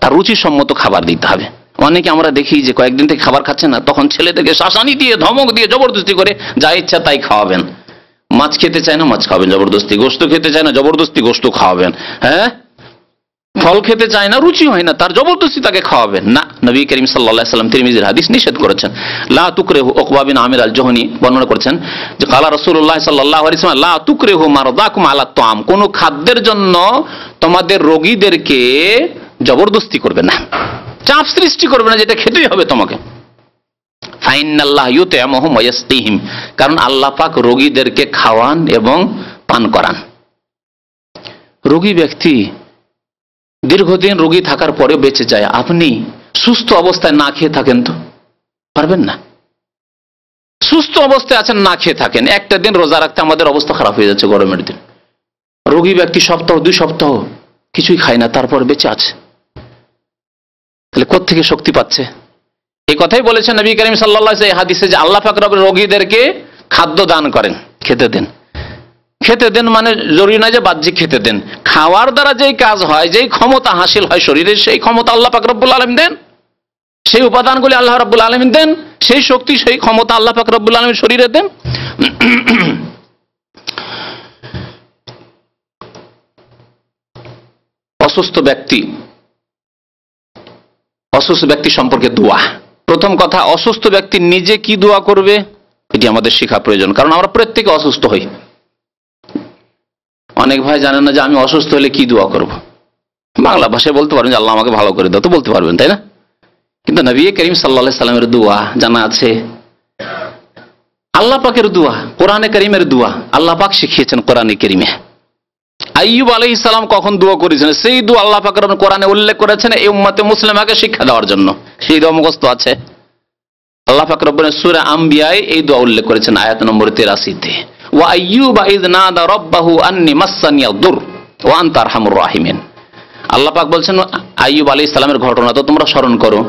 তার রুচিসম্মত খাবার দিতে হবে। অনেকে আমরা দেখি যে কয়েকদিন থেকে খাবার খাচ্ছে না, তখন ছেলেদেরকে শাসানি দিয়ে, ধমক দিয়ে, জবরদস্তি করে যা ইচ্ছা তাই খাওয়াবেন। মাছ খেতে চায় না মাছ খাওয়াবেন জবরদস্তি, গোশত খেতে চায় না জবরদস্তি গোশত খাওয়াবেন, হ্যাঁ, ফল খেতে চায় না, রুচি হয় না তার, জবরদস্তি তাকে খাওয়াবেন না। নবী করিম সাল্লাল্লাহু আলাইহি ওয়াসাল্লাম তিরমিজির হাদিস নিষেধ করেছেন। লা তুকরিহু, উকবা বিন আমির আল জুহনি বর্ণনা করেছেন যে কালা রাসূলুল্লাহ সাল্লাল্লাহু আলাইহি ওয়াসাল্লাম লা তুকরিহু মারদাকুম আলা তাআম, কোন খাদ্যের জন্য তোমাদের রোগীদেরকে জবরদস্তি করবে না, চাপ সৃষ্টি করবে না, যেটা খেতেই হবে তোমাকে। ফাইনাল্লাহ ইউতইমুহুম ওয়া ইয়াসকিহিম, কারণ আল্লাহ পাক রোগীদেরকে খাওয়ান এবং পান করান। রোগী ব্যক্তি দীর্ঘদিন রোগী থাকার পরে বেঁচে যায়, আপনি সুস্থ অবস্থায় না খেয়ে থাকেন তো পারবেন না। সুস্থ অবস্থায় আছেন, না খেয়ে থাকেন, একটা দিন রোজা রাখতে আমাদের অবস্থা খারাপ হয়ে যাচ্ছে গরমের দিন। রোগী ব্যক্তি সপ্তাহ 2 সপ্তাহ কিছুই খায় না, তারপর বেঁচে আছে, তাহলে কোত্থেকে শক্তি পাচ্ছে? এই কথাই বলেছেন নবী করিম সাল্লাল্লাহু আলাইহি ওয়াসাল্লাম হাদিসে যে আল্লাহ পাক রব্বুল রোগীদেরকে খাদ্য দান করেন, খেতে দেন। খেতে দেন মানে জরুরি নয় যে বাহ্যিক খেতে দেন, খাওয়ার দ্বারা যেই কাজ হয়, যেই ক্ষমতা হাসিল হয় শরীরের, সেই ক্ষমতা আল্লাহ পাক রব্বুল আলামিন দেন, সেই উপাদানগুলি আল্লাহ রাব্বুল আলামিন দেন, সেই শক্তি, সেই ক্ষমতা আল্লাহ পাক রব্বুল আলামিন শরীরে দেন। অসুস্থ ব্যক্তি সম্পর্কে দোয়া। প্রথম কথা, অসুস্থ ব্যক্তি নিজে কি দোয়া করবে এটি আমাদের শেখা প্রয়োজন, কারণ আমরা প্রত্যেকে অসুস্থ হই। অনেক ভাই জানেন না যে আমি অসুস্থ হলে কি দোয়া করব। বাংলা ভাষায় বলতে পারেন যে আল্লাহ আমাকে ভালো করে দাও, তো বলতে পারবেন, তাই না? কিন্তু নবী করিম সাল্লাল্লাহু আলাইহি সাল্লামের দোয়া জানা আছে, আল্লাহ পাকের দোয়া, কোরআনে কারীমের দোয়া আল্লাহ পাক শিখিয়েছেন কোরআনে কারীমে। আইয়ুব আলাইহিস সালাম কখন দোয়া করেছেন, সেই দোয়া আল্লাহ পাক রব্বুল কোরআনে উল্লেখ করেছেন এই উম্মতে মুসলিমাকে শিক্ষা দেওয়ার জন্য। সেই দোয়া মুখস্থ আছে, আল্লাহ পাক রব্বুল সূরা আম্বিয়ায় এই দোয়া উল্লেখ করেছেন আয়াত নম্বর 83-তে। ওয়া আইয়ুবা ইয নাদা রাব্বাহু আন্নী মাসসানিয়াদ দুর ওয়া আনতা আরহামুর রাহিমিন। আল্লাহ পাক বলছেন আইয়ুব আলাইহিস সালামের ঘটনা তো তোমরা স্মরণ করো।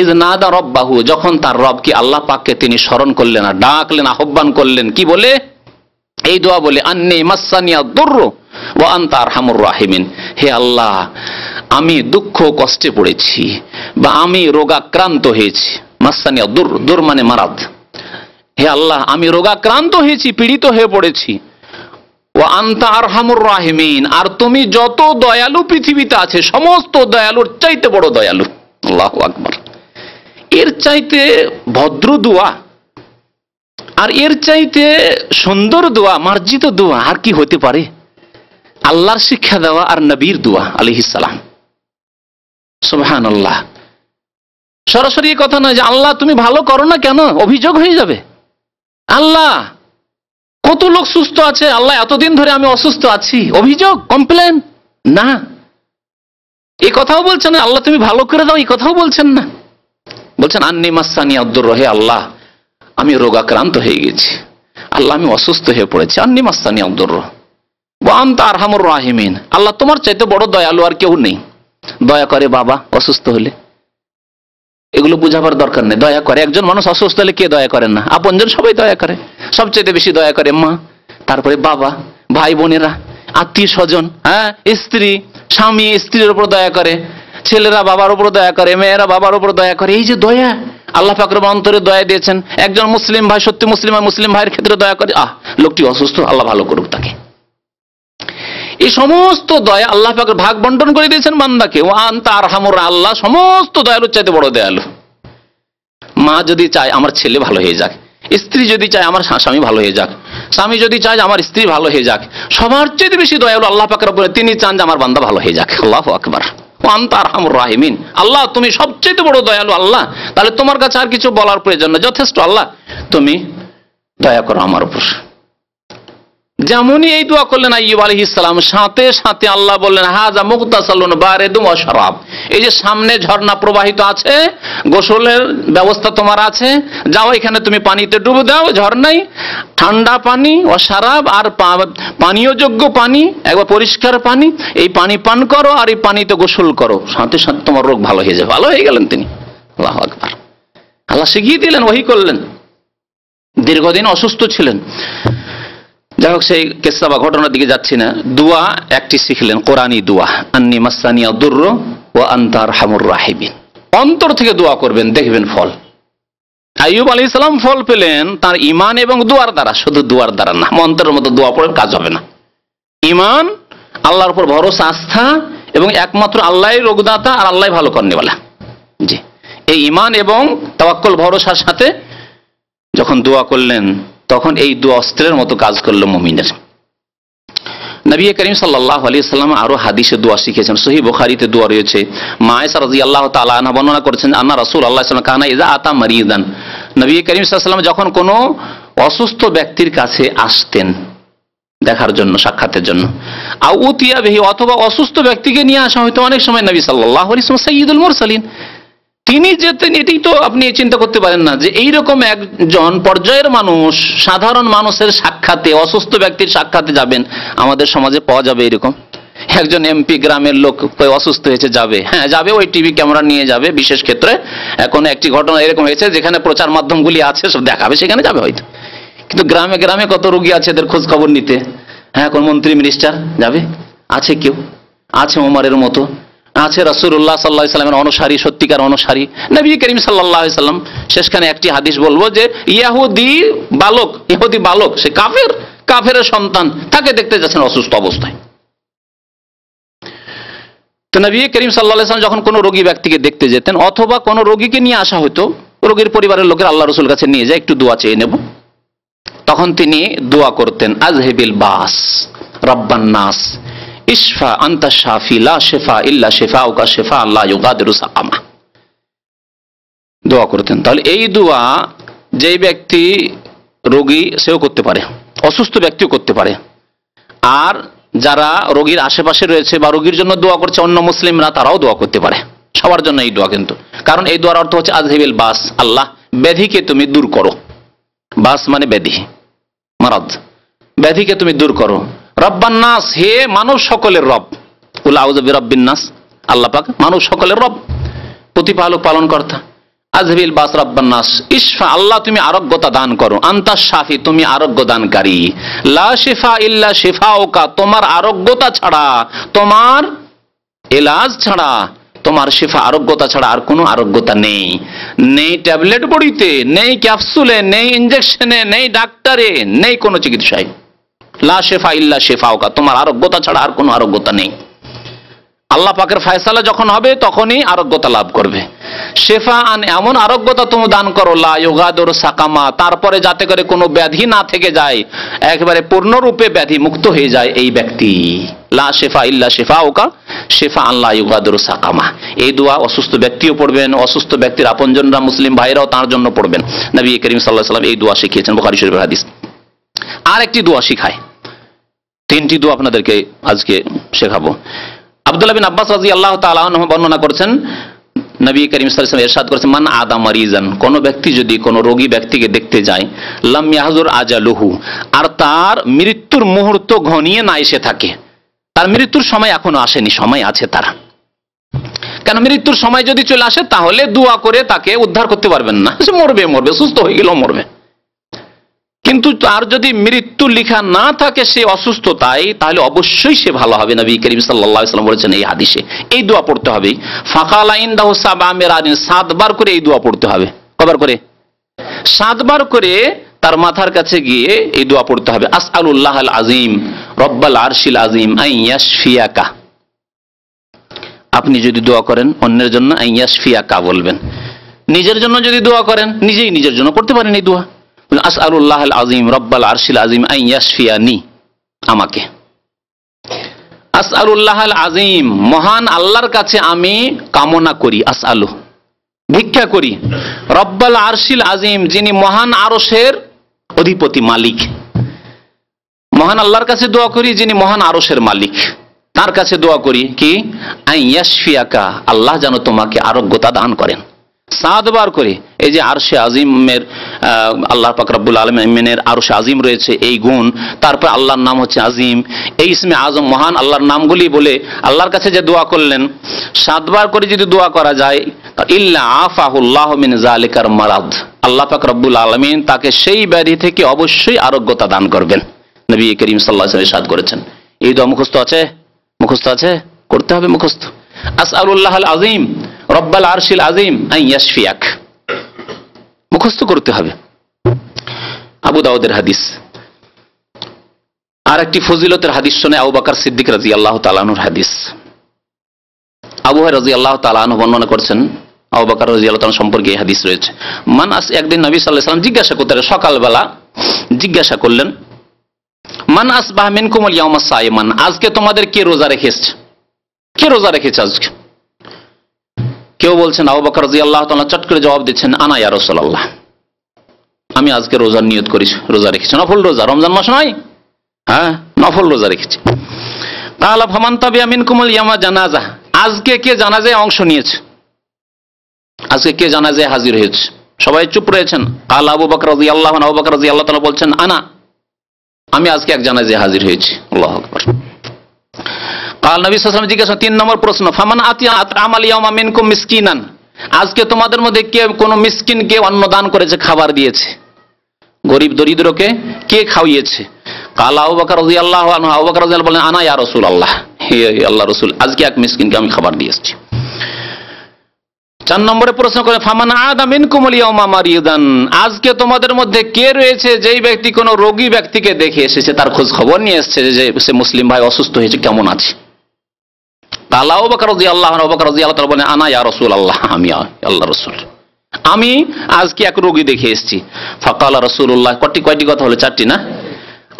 ইয নাদা রাব্বাহু, যখন তার রবকে আল্লাহ পাককে তিনি স্মরণ করলেন, আর ডাকলেন, আহ্বান করলেন, কি বলে? এই দোয়া বলে, আন্নী মাসসানিয়াদ দুর ওয়া আনতা আরহামুর রাহিমিন। হে আল্লাহ, আমি দুঃখ কষ্টে পড়েছি বা আমি রোগাক্রান্ত হয়েছি। মাসসানিয়াদ দুর, দুর মানে মারাদ। হে আল্লাহ, আমি রোগাক্রান্ত হয়েছি, পীড়িত হয়ে পড়েছি। ওয়া আনতা আরহামুর রাহিমিন, আর তুমি যত দয়ালু পৃথিবীতে আছে সমস্ত দয়ালুর চাইতে বড় দয়ালু। আল্লাহু আকবার। এর চাইতে ভদ্র দোয়া আর এর চাইতে সুন্দর দোয়া, মার্জিত দোয়া আর কি হতে পারে? আল্লাহর শিক্ষা দেওয়া আর নবীর দোয়া আলাইহিস সালাম। সুবহানাল্লাহ। সরাসরি কথা নয় যে আল্লাহ তুমি ভালো করো না কেন, অভিযোগ হয়ে যাবে। আল্লাহ, কত লোক সুস্থ আছে, আল্লাহ এতদিন ধরে আমি অসুস্থ আছি, অভিযোগ, কমপ্লেন না। এই কথাও বলছেন না আল্লাহ তুমি ভালো করে দাও, এই কথাও বলছেন না। বলছেন আন্নী মাসসানিয়াদ দুর, হে আল্লাহ আমি রোগাক্রান্ত হয়ে গেছি, আল্লাহ আমি অসুস্থ হয়ে পড়েছি। আন্নী মাসসানিয়াদ দুর ওয়া আনতা আরহামুর রাহিমিন, আল্লাহ তোমার চাইতে বড় দয়ালু আর কেউ নেই। দয়া করে বাবা অসুস্থ হলে, এগুলো বুঝাবার দরকার নেই। দয়া করে একজন মানুষ অসুস্থ হলে কে দয়া করেন না? আপনজন সবাই দয়া করে, সবচেয়ে বেশি দয়া করে মা, তারপরে বাবা, ভাই বোনেরা, আত্মীয় স্বজন, হ্যাঁ, স্ত্রী, স্বামী স্ত্রীর উপর দয়া করে, ছেলেরা বাবার উপর দয়া করে, মেয়েরা বাবার উপর দয়া করে। এই যে দয়া, আল্লাহ পাক রব্বুল অন্তরে দয়া দিয়েছেন। একজন মুসলিম ভাই সত্যি মুসলিম হয়, মুসলিম ভাইয়ের ক্ষেত্রে দয়া করে, লোকটি অসুস্থ, আল্লাহ ভালো করুক তাকে। এই সমস্ত দয়া আল্লাহ পাক ভাগ বন্টন করে দিয়েছেন বান্দাকে। ওয়া আনতা আরহামুর, আল্লাহ সমস্ত দয়ালুর চাইতে বড় দয়ালু। মা যদি চায় আমার ছেলে ভালো হয়ে যাক, স্ত্রী যদি চায় আমার স্বামী ভালো হয়ে যাক, স্বামী যদি চায় আমার স্ত্রী ভালো হয়ে যাক, সবার চেয়ে বেশি দয়ালু আল্লাহ পাক রব্বুল, তিনি চান যে আমার বান্দা ভালো হয়ে যাক। আল্লাহু আকবার। ওয়া আনতা আরহামুর রাহিমিন, আল্লাহ তুমি সবচেয়ে বড় দয়ালু। আল্লাহ, তাহলে তোমার কাছে আর কিছু বলার প্রয়োজন নেই, যথেষ্ট। আল্লাহ তুমি দয়া করো আমার উপর। যেমনই এই দোয়া করলেন আইয়ুব আলাইহিস সালাম, সাথে সাথে আল্লাহ বললেন হাযা মুগতাসালুন বারিদুন ওয়া শারাব, এই যে সামনে ঝর্ণা প্রবাহিত আছে, গোসলের ব্যবস্থা তোমার আছে, যাও এখানে তুমি পানিতে ডুবে দাও, ঝর্ণায় ঠান্ডা পানি, ও শারাব আর পানীয়যোগ্য পানি, একবার পরিষ্কার পানি, এই পানি পান করো আর এই পানিতে গোসল করো, সাথে সাথে তোমার রোগ ভালো হয়ে যাবে। ভালো হয়ে গেলেন তিনি। আল্লাহু আকবার। আল্লাহ শিখিয়ে দিলেন, ওহী করলেন। দীর্ঘদিন অসুস্থ ছিলেন। যাই হোক, সেই কেসা বা ঘটনার দিকে যাচ্ছি না। দোয়া একটি শিখলেন, কোরআনী দোয়া, আন্নী মাসসানিয়াদ দুর ওয়া আনতা আরহামুর রাহিমিন। অন্তর থেকে দোয়া করবেন, দেখবেন ফল। আইয়ুব আলাইহিস সালাম ফল পেলেন তার ঈমান এবং দোয়ার দ্বারা, শুধু দোয়ার দ্বারা না। মন্ত্রের মতো দোয়া পড়ে কাজ হবে না। ঈমান, আল্লাহর উপর ভরসা, আস্থা, এবং একমাত্র আল্লাহই রোগদাতা আর আল্লাহই ভালো করেনেওয়ালা। জি, এই ঈমান এবং তাওয়াক্কুল, ভরসার সাথে যখন দোয়া করলেন, তখন এই দোয়া অস্ত্রের মতো কাজ করলো মুমিনের। নবী করিম সাল্লাল্লাহু আলাইহি ওয়াসাল্লাম আরো হাদিসে দোয়া শিখিয়েছেন। সহিহ বুখারীতে দোয়া রয়েছে। মা আয়েশা রাদিয়াল্লাহু তাআলা আনহা বর্ণনা করেছেন, আন্না রাসূলুল্লাহ সাল্লাল্লাহু আলাইহি ওয়াসাল্লাম কানা ইযা আতা মারিদান, নবী করিম সাল্লাল্লাহু আলাইহি ওয়াসাল্লাম যখন কোনো অসুস্থ ব্যক্তির কাছে আসতেন দেখার জন্য, সাক্ষাতের জন্য, আও উতিয়া বিহি, অথবা অসুস্থ ব্যক্তিকে নিয়ে আসা হয়তো, অনেক সময় নবী সাল্লাল্লাহু আলাইহি ওয়াসাল্লাম সাইয়্যিদুল মুরসালিন, তিনি যেতেন। এটাই তো আপনি চিন্তা করতে পারেন না যে এইরকম একজন পর্যায়ের মানুষ সাধারণ মানুষের সাক্ষাতে, অসুস্থ ব্যক্তির সাক্ষাতে যাবেন, আমাদের সমাজে পাওয়া যাবে এরকম একজন এমপি? গ্রামের লোক অসুস্থ হয়েছে, যাবে? হ্যাঁ যাবে, ওই টিভি ক্যামেরা নিয়ে যাবে। বিশেষ ক্ষেত্রে এখন একটি ঘটনা এরকম হয়েছে যেখানে প্রচার মাধ্যমগুলি আছে, সব দেখাবে, সেখানে যাবে হয়তো। কিন্তু গ্রামে গ্রামে কত রোগী আছে এদের খোঁজ খবর নিতে। হ্যাঁ, কোন মন্ত্রী মিনিস্টার যাবে? আছে কেউ? আছে ওমরের মতো, আছে রাসূলুল্লাহ সাল্লাল্লাহু আলাইহি ওয়াসাল্লামের অনুসারী, সত্যিকার অনুসারী নবী করিম সাল্লাল্লাহু আলাইহি ওয়াসাল্লাম। শেষখানে একটি হাদিস বলবো যে ইহুদি বালক, সে কাফেরের সন্তান, তাকে দেখতে যাচ্ছেন অসুস্থ অবস্থায়। তো নবী করিম সাল্লাল্লাহু আলাইহি ওয়াসাল্লাম যখন কোনো রোগী ব্যক্তিকে দেখতে যেতেন, অথবা কোনো রোগীকে নিয়ে আসা হতো, রোগীর পরিবারের লোকের আল্লাহ রাসূল কাছে নিয়ে যায়, একটু দোয়া চেয়ে নেব, তখন তিনি দোয়া করতেন, আযহিবিল বাস রাব্বান নাস ইশফা আনতা শাফি লা শিফা ইল্লা শিফাউকা শিফা লা ইউগাদিরু সাকামা, দোয়া করতেন। তাহলে এই দোয়া যেই ব্যক্তি রোগী সেও করতে পারে, অসুস্থ ব্যক্তিও করতে পারে। আর যারা রোগীর আশেপাশে রয়েছে বা রোগীর জন্য দোয়া করছে অন্য মুসলিমরা, তারাও দোয়া করতে পারে, সবার জন্য এই দোয়া কিন্তু। কারণ এই দোয়ার অর্থ হচ্ছে আযহিবিল বাস, আল্লাহ ব্যাধিকে তুমি দূর করো। বাস মানে ব্যাধি, মারাদ, ব্যাধিকে তুমি দূর করো। রব্বান নাস, হে মানুষ সকলের রব। কুল আউযু বিরাব্বিন নাস, আল্লাহ পাক মানুষ সকলের রব, প্রতিপালক, পালন কর্তা। আযহিবিল বাস রব্বান নাস, ইশফা, আল্লাহ তুমি আরোগ্যতা দান করো। আনতাস শাফি, তুমি আরোগ্য দানকারী। লা শিফা ইল্লা শিফাউকা, তোমার আরোগ্যতা ছাড়া, তোমার এলাজ ছাড়া, তোমার শিফা আরোগ্যতা ছাড়া আর কোনো আরোগ্যতা নেই। নেই ট্যাবলেট বড়িতে, নেই ক্যাপসুলে, নেই ইনজেকশনে, নেই ডাক্তারে, নেই কোনো চিকিৎসায়। লা শিফা ইল্লা শিফাউকা, তোমার আরোগ্যতা ছাড়া আর কোনো আরোগ্যতা নেই। আল্লাহ পাকের ফয়সালা যখন হবে তখনই আরোগ্যতা লাভ করবে। শেফা আন, এমন আরোগ্যতা তুমি দান করো, লা ইউগাদিরু সাকামা, তারপরে যাতে করে কোনো ব্যাধি না থেকে যায়, একেবারে পূর্ণরূপে ব্যাধি মুক্ত হয়ে যায় এই ব্যক্তি। লা শেফা ইল্লা শেফাউকা, শেফা আন লা ইউগাদিরু সাকামা। এই দোয়া অসুস্থ ব্যক্তিও পড়বেন, অসুস্থ ব্যক্তির আপনজনরা মুসলিম ভাইরাও তার জন্য পড়বেন। নবী করিম সাল্লাল্লাহু আলাইহি ওয়াসাল্লাম এই দোয়া শিখিয়েছেন, বুখারী শরীফের হাদিস। আর একটি দোয়া শিখায়, তিনটি দোয়া আপনাদেরকে আজকে শেখাবো। আব্দুল্লাহ বিন আব্বাস রাদিয়াল্লাহু তাআলা আনহু বর্ণনা করেছেন, নবী করিম সাল্লাল্লাহু আলাইহি ওয়াসাল্লাম ইরশাদ করেছেন, মান আদা মারিজান, কোন ব্যক্তি যদি কোন রোগী ব্যক্তিকে দেখতে যায়, লাম ইয়াহজুর আজালুহু, আর তার মৃত্যুর মুহূর্ত ঘনিয়ে না এসে থাকে, তার মৃত্যুর সময় এখনো আসেনি, সময় আছে তার। কেন মৃত্যুর সময় যদি চলে আসে তাহলে দোয়া করে তাকে উদ্ধার করতে পারবেন না, সে মরবে, সুস্থ হয়ে গেলেও মরবে। কিন্তু তার যদি মৃত্যু লেখা না থাকে সে অসুস্থতায়, তাহলে অবশ্যই সে ভালো হবে। নবী করিম সাল্লাল্লাহু আলাইহি ওয়াসাল্লাম বলেছেন এই হাদিসে, এই দোয়া পড়তে হবে। ফাকালা ইনদাহু সাবআ মিরাদিন, 7 বার করে এই দোয়া পড়তে হবে। কবার করে? 7 বার করে তার মাথার কাছে গিয়ে এই দোয়া পড়তে হবে। আসআলুল্লাহাল আযীম রব্বাল আরশিল আযীম আন ইয়াশফিয়াকা। আপনি যদি দোয়া করেন অন্যের জন্য, আন ইয়াশফিয়াকা বলবেন। নিজের জন্য যদি দোয়া করেন, নিজেই নিজের জন্য করতে পারেন এই দোয়া। আসআলুল্লাহাল আযীম রব্বাল আরশিল আযীম আন ইয়াশফিয়ানি, আমাকে। আসআলুল্লাহাল আযীম, মহান আল্লাহর কাছে আমি কামনা করি, আসআলু ভিক্ষা করি। রব্বাল আরশিল আযীম, যিনি মহান আরশের অধিপতি, মালিক। মহান আল্লাহর কাছে দোয়া করি যিনি মহান আরশের মালিক, তার কাছে দোয়া করি কি, আন ইয়াশফিয়াকা, আল্লাহ যেন তোমাকে আরোগ্যতা দান করেন। 7 বার করে। এই যে আরশে আজিমের, আল্লাহ পাক রব্বুল আলামিনের আরশে আজিম রয়েছে, এই গুণ, তারপর আল্লাহর নাম হচ্ছে আজিম, এই ইসমে আজম, মহান আল্লাহর নামগুলি বলে আল্লাহর কাছে যে দোয়া করলেন, 7 বার করে যদি দোয়া করা যায়, ইল্লা আফাহুল্লাহু মিন যালিকার মারাদ, আল্লাহ পাক রব্বুল আলামিন তাকে সেই ব্যাধি থেকে অবশ্যই আরোগ্যতা দান করবেন। নবী করিম সাল্লাল্লাহু আলাইহি ওয়াসাল্লাম ইরশাদ করেছেন। এই দোয়া মুখস্থ আছে? মুখস্থ আছে? করতে হবে মুখস্থ। আসআলুল্লাহাল আযীম রব্বাল আরশিল আযীম আন ইয়াশফিয়াক, মুখস্থ করতে হবে। আবু দাউদের হাদিস। আর একটি ফজিলতের হাদিস শুনে, আবু বকর সিদ্দিক রাদিয়াল্লাহু তাআলা আনহুর হাদিস। আবু হুরায়রা রাদিয়াল্লাহু তাআলা আনহু বর্ণনা করেছেন, আবু বকর রাদিয়াল্লাহু তাআলা সম্পর্কে এই হাদিস রয়েছে। একদিন নবী সাল্লাল্লাহু আলাইহি ওয়াসাল্লাম জিজ্ঞাসা করতেন, সকালবেলা জিজ্ঞাসা করলেন, মান আসবাহ মিনকুমুল ইয়াওমা সাইমান, আজকে তোমাদের কে রোজা রেখেছে? কে রোজা রেখেছে আজকে? কেউ বলছেন, আবু বকর রাদিয়াল্লাহু তাআলা চট করে জবাব দিচ্ছেন, আনা ইয়া রাসূলুল্লাহ, আমি আজকে রোজার নিয়ত করেছি, রোজা রেখেছি, নফল রোজা, রমজান মাস নয়, হ্যাঁ নফল রোজা রেখেছি। কালা ফামান তাবিয়া মিনকুমুল ইয়াওমা জানাজা, আজকে কে জানাজায় অংশ নিয়েছে? আজকে কে জানাজায় হাজির হয়েছে? সবাই চুপ রয়েছেন। কালা আবু বকর রাদিয়াল্লাহু আনহু, আবু বকর রাদিয়াল্লাহু তাআলা বলছেন, আনা, আমি আজকে এক জানাজায় হাজির হয়েছি। আল্লাহু আকবার। কাল নবী সাল্লাল্লাহু আলাইহি ওয়াসাল্লাম জিজ্ঞাসা, 3 নম্বর প্রশ্ন, ফামান আতিয়া আমাল ইয়াওমা মিনকুম মিসকিনান, আজকে তোমাদের মধ্যে কে কোন মিসকিনকে অন্ন দান করেছে, খাবার দিয়েছে? গরিব দরিদ্রকে কে খাওয়িয়েছে? কাল আবু বকর রাদিয়াল্লাহু আনহু, আবু বকর রাদিয়াল্লাহু বলেন, আনা ইয়া রাসূলুল্লাহ, হে আল্লাহর রাসূল, আজকে এক মিসকিনকে আমি খাবার দিয়েছি। 4 নম্বরে প্রশ্ন করে, ফামান আদা মিনকুমুল ইয়াওমা মারিদান, আজকে তোমাদের মধ্যে কে রয়েছে যেই ব্যক্তি কোন রোগী ব্যক্তিকে দেখে এসেছে, তার খোঁজ খবর নিয়ে এসেছে যে সে মুসলিম ভাই অসুস্থ হয়েছে, কেমন আছে? তাআলা আবু বকর রাদিয়াল্লাহু আনহু, আবু বকর রাদিয়াল্লাহু তাআলা বলেন, আনা ইয়া রাসূলুল্লাহ, আমি আল্লাহর রাসূল, আমি আজকে এক রোগী দেখে এসেছি। ফাকালা রাসূলুল্লাহ, কয়টি কথা হলো? 4টি না?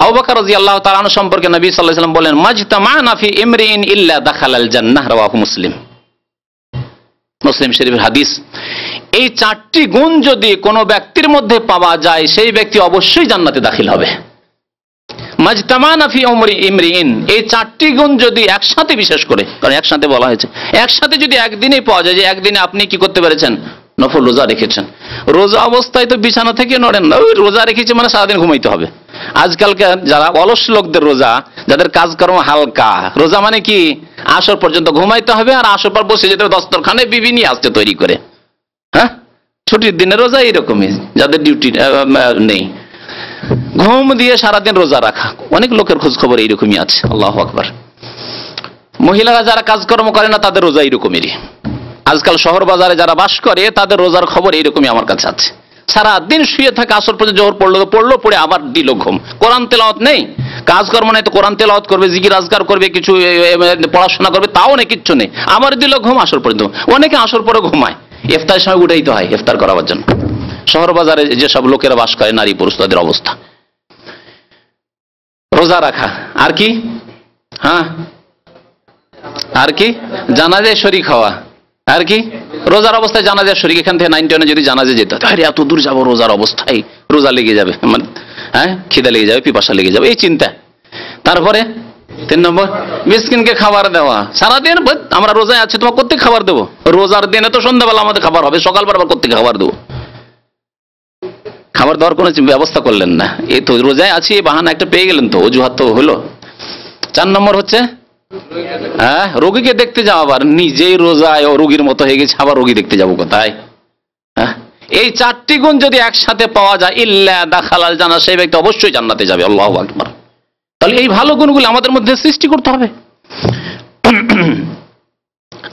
আবু বকর রাদিয়াল্লাহু তাআলা আনহু সম্পর্কে নবী সাল্লাল্লাহু আলাইহি ওয়াসাল্লাম বলেন, মাজতামানা ফি ইমরিন ইল্লা দাখালাল জান্নাহ, রাওয়াহু মুসলিম, মুসলিম শরীফের হাদিস। এই 4টি গুণ যদি কোনো ব্যক্তির মধ্যে পাওয়া যায়, সেই ব্যক্তি অবশ্যই জান্নাতে দাখিল হবে। মাজতামানা ফি উমরি ইমরিইন, এই চারটি গুণ যদি একসাথে, বিশেষ করে কারণ একসাথে বলা হয়েছে, একসাথে যদি একদিনে পাওয়া যায়, যে একদিনে আপনি কি করতে পেরেছেন, নফল রোজা রেখেছেন। রোজা অবস্থায় তো বিছানা থেকে নড়েন না, ওই রোজা রেখেছে মানে সারাদিন ঘুমাইতে হবে। আজকালকার যারা অলস লোকদের রোজা, যাদের কাজকর্ম হালকা, রোজা মানে কি আসর পর্যন্ত ঘুমাইতে হবে, আর আসর পর বসে যেতে হবে দস্তরখানে বিবি নিয়ে আসতে তৈরি করে। হ্যাঁ, ছুটির দিনে রোজা এইরকমই, যাদের ডিউটি নেই, ঘুম দিয়ে সারাদিন রোজা রাখা। অনেক লোকের খোঁজ খবর এইরকমই আছে। আল্লাহু আকবার। মহিলারা যারা কাজকর্ম করে না তাদের রোজা এইরকমেরই। আজকাল শহর বাজারে যারা বাস করে তাদের রোজার খবর এইরকমই আমার কাছে আছে। সারাদিন শুয়ে থাকে, আসর পর্যন্ত জোহর পড়লো পড়ে আবার দিল ঘুম। কোরআন তেলাওয়াত নেই, কাজকর্ম নেই, তো কোরআন তেলাওয়াত করবে, জিকির আজকার করবে, কিছু পড়াশোনা করবে, তাও নেই, কিচ্ছু নেই, আবার দিল ঘুম আসর পর্যন্ত। অনেকে আসর পরে ঘুমায়, ইফতারের সময় উঠাইতে হয় ইফতার করাবার জন্য। শহর বাজারে যেসব লোকেরা বাস করে, নারী পুরুষ, তাদের অবস্থা। রোজা রাখা আর কি, হ্যাঁ আর কি, জানাজায় শরীক হওয়া, আর কি রোজার অবস্থায় জানাজার শরীক। এখান থেকে 9-10 যদি জানাজে যেত, আরে এত দূর যাবো রোজার অবস্থায়, রোজা লেগে যাবে, মানে হ্যাঁ খিদা লেগে যাবে, পিপাসা লেগে যাবে, এই চিন্তা। তারপরে 3 নম্বর, মিসকিনকে খাবার দেওয়া। সারাদিন আমরা রোজায় আছি, তোমার কোথেকে খাবার দেবো? রোজার দিনে তো সন্ধ্যাবেলা আমাদের খাবার হবে, সকালবেলা আবার কোথেকে খাবার দেবো? খাবার দেওয়ার কোনো ব্যবস্থা করলেন না, এই তো রোজায় আছি, এই বাহানা একটা পেয়ে গেলেন, তো অজুহাত তো হলো। 4 নম্বর হচ্ছে হ্যাঁ, রোগীকে দেখতে যাও। আবার নিজেই রোজায় ও রোগীর মতো হয়ে গেছে, আবার রোগী দেখতে যাবো কোথায়? হ্যাঁ, এই 4টি গুণ যদি একসাথে পাওয়া যায়, ইল্লা দাখালাল জান্নাহ, সেই ব্যক্তি অবশ্যই জান্নাতে যাবে। আল্লাহু আকবার। তাহলে এই ভালো গুণগুলো আমাদের মধ্যে সৃষ্টি করতে হবে।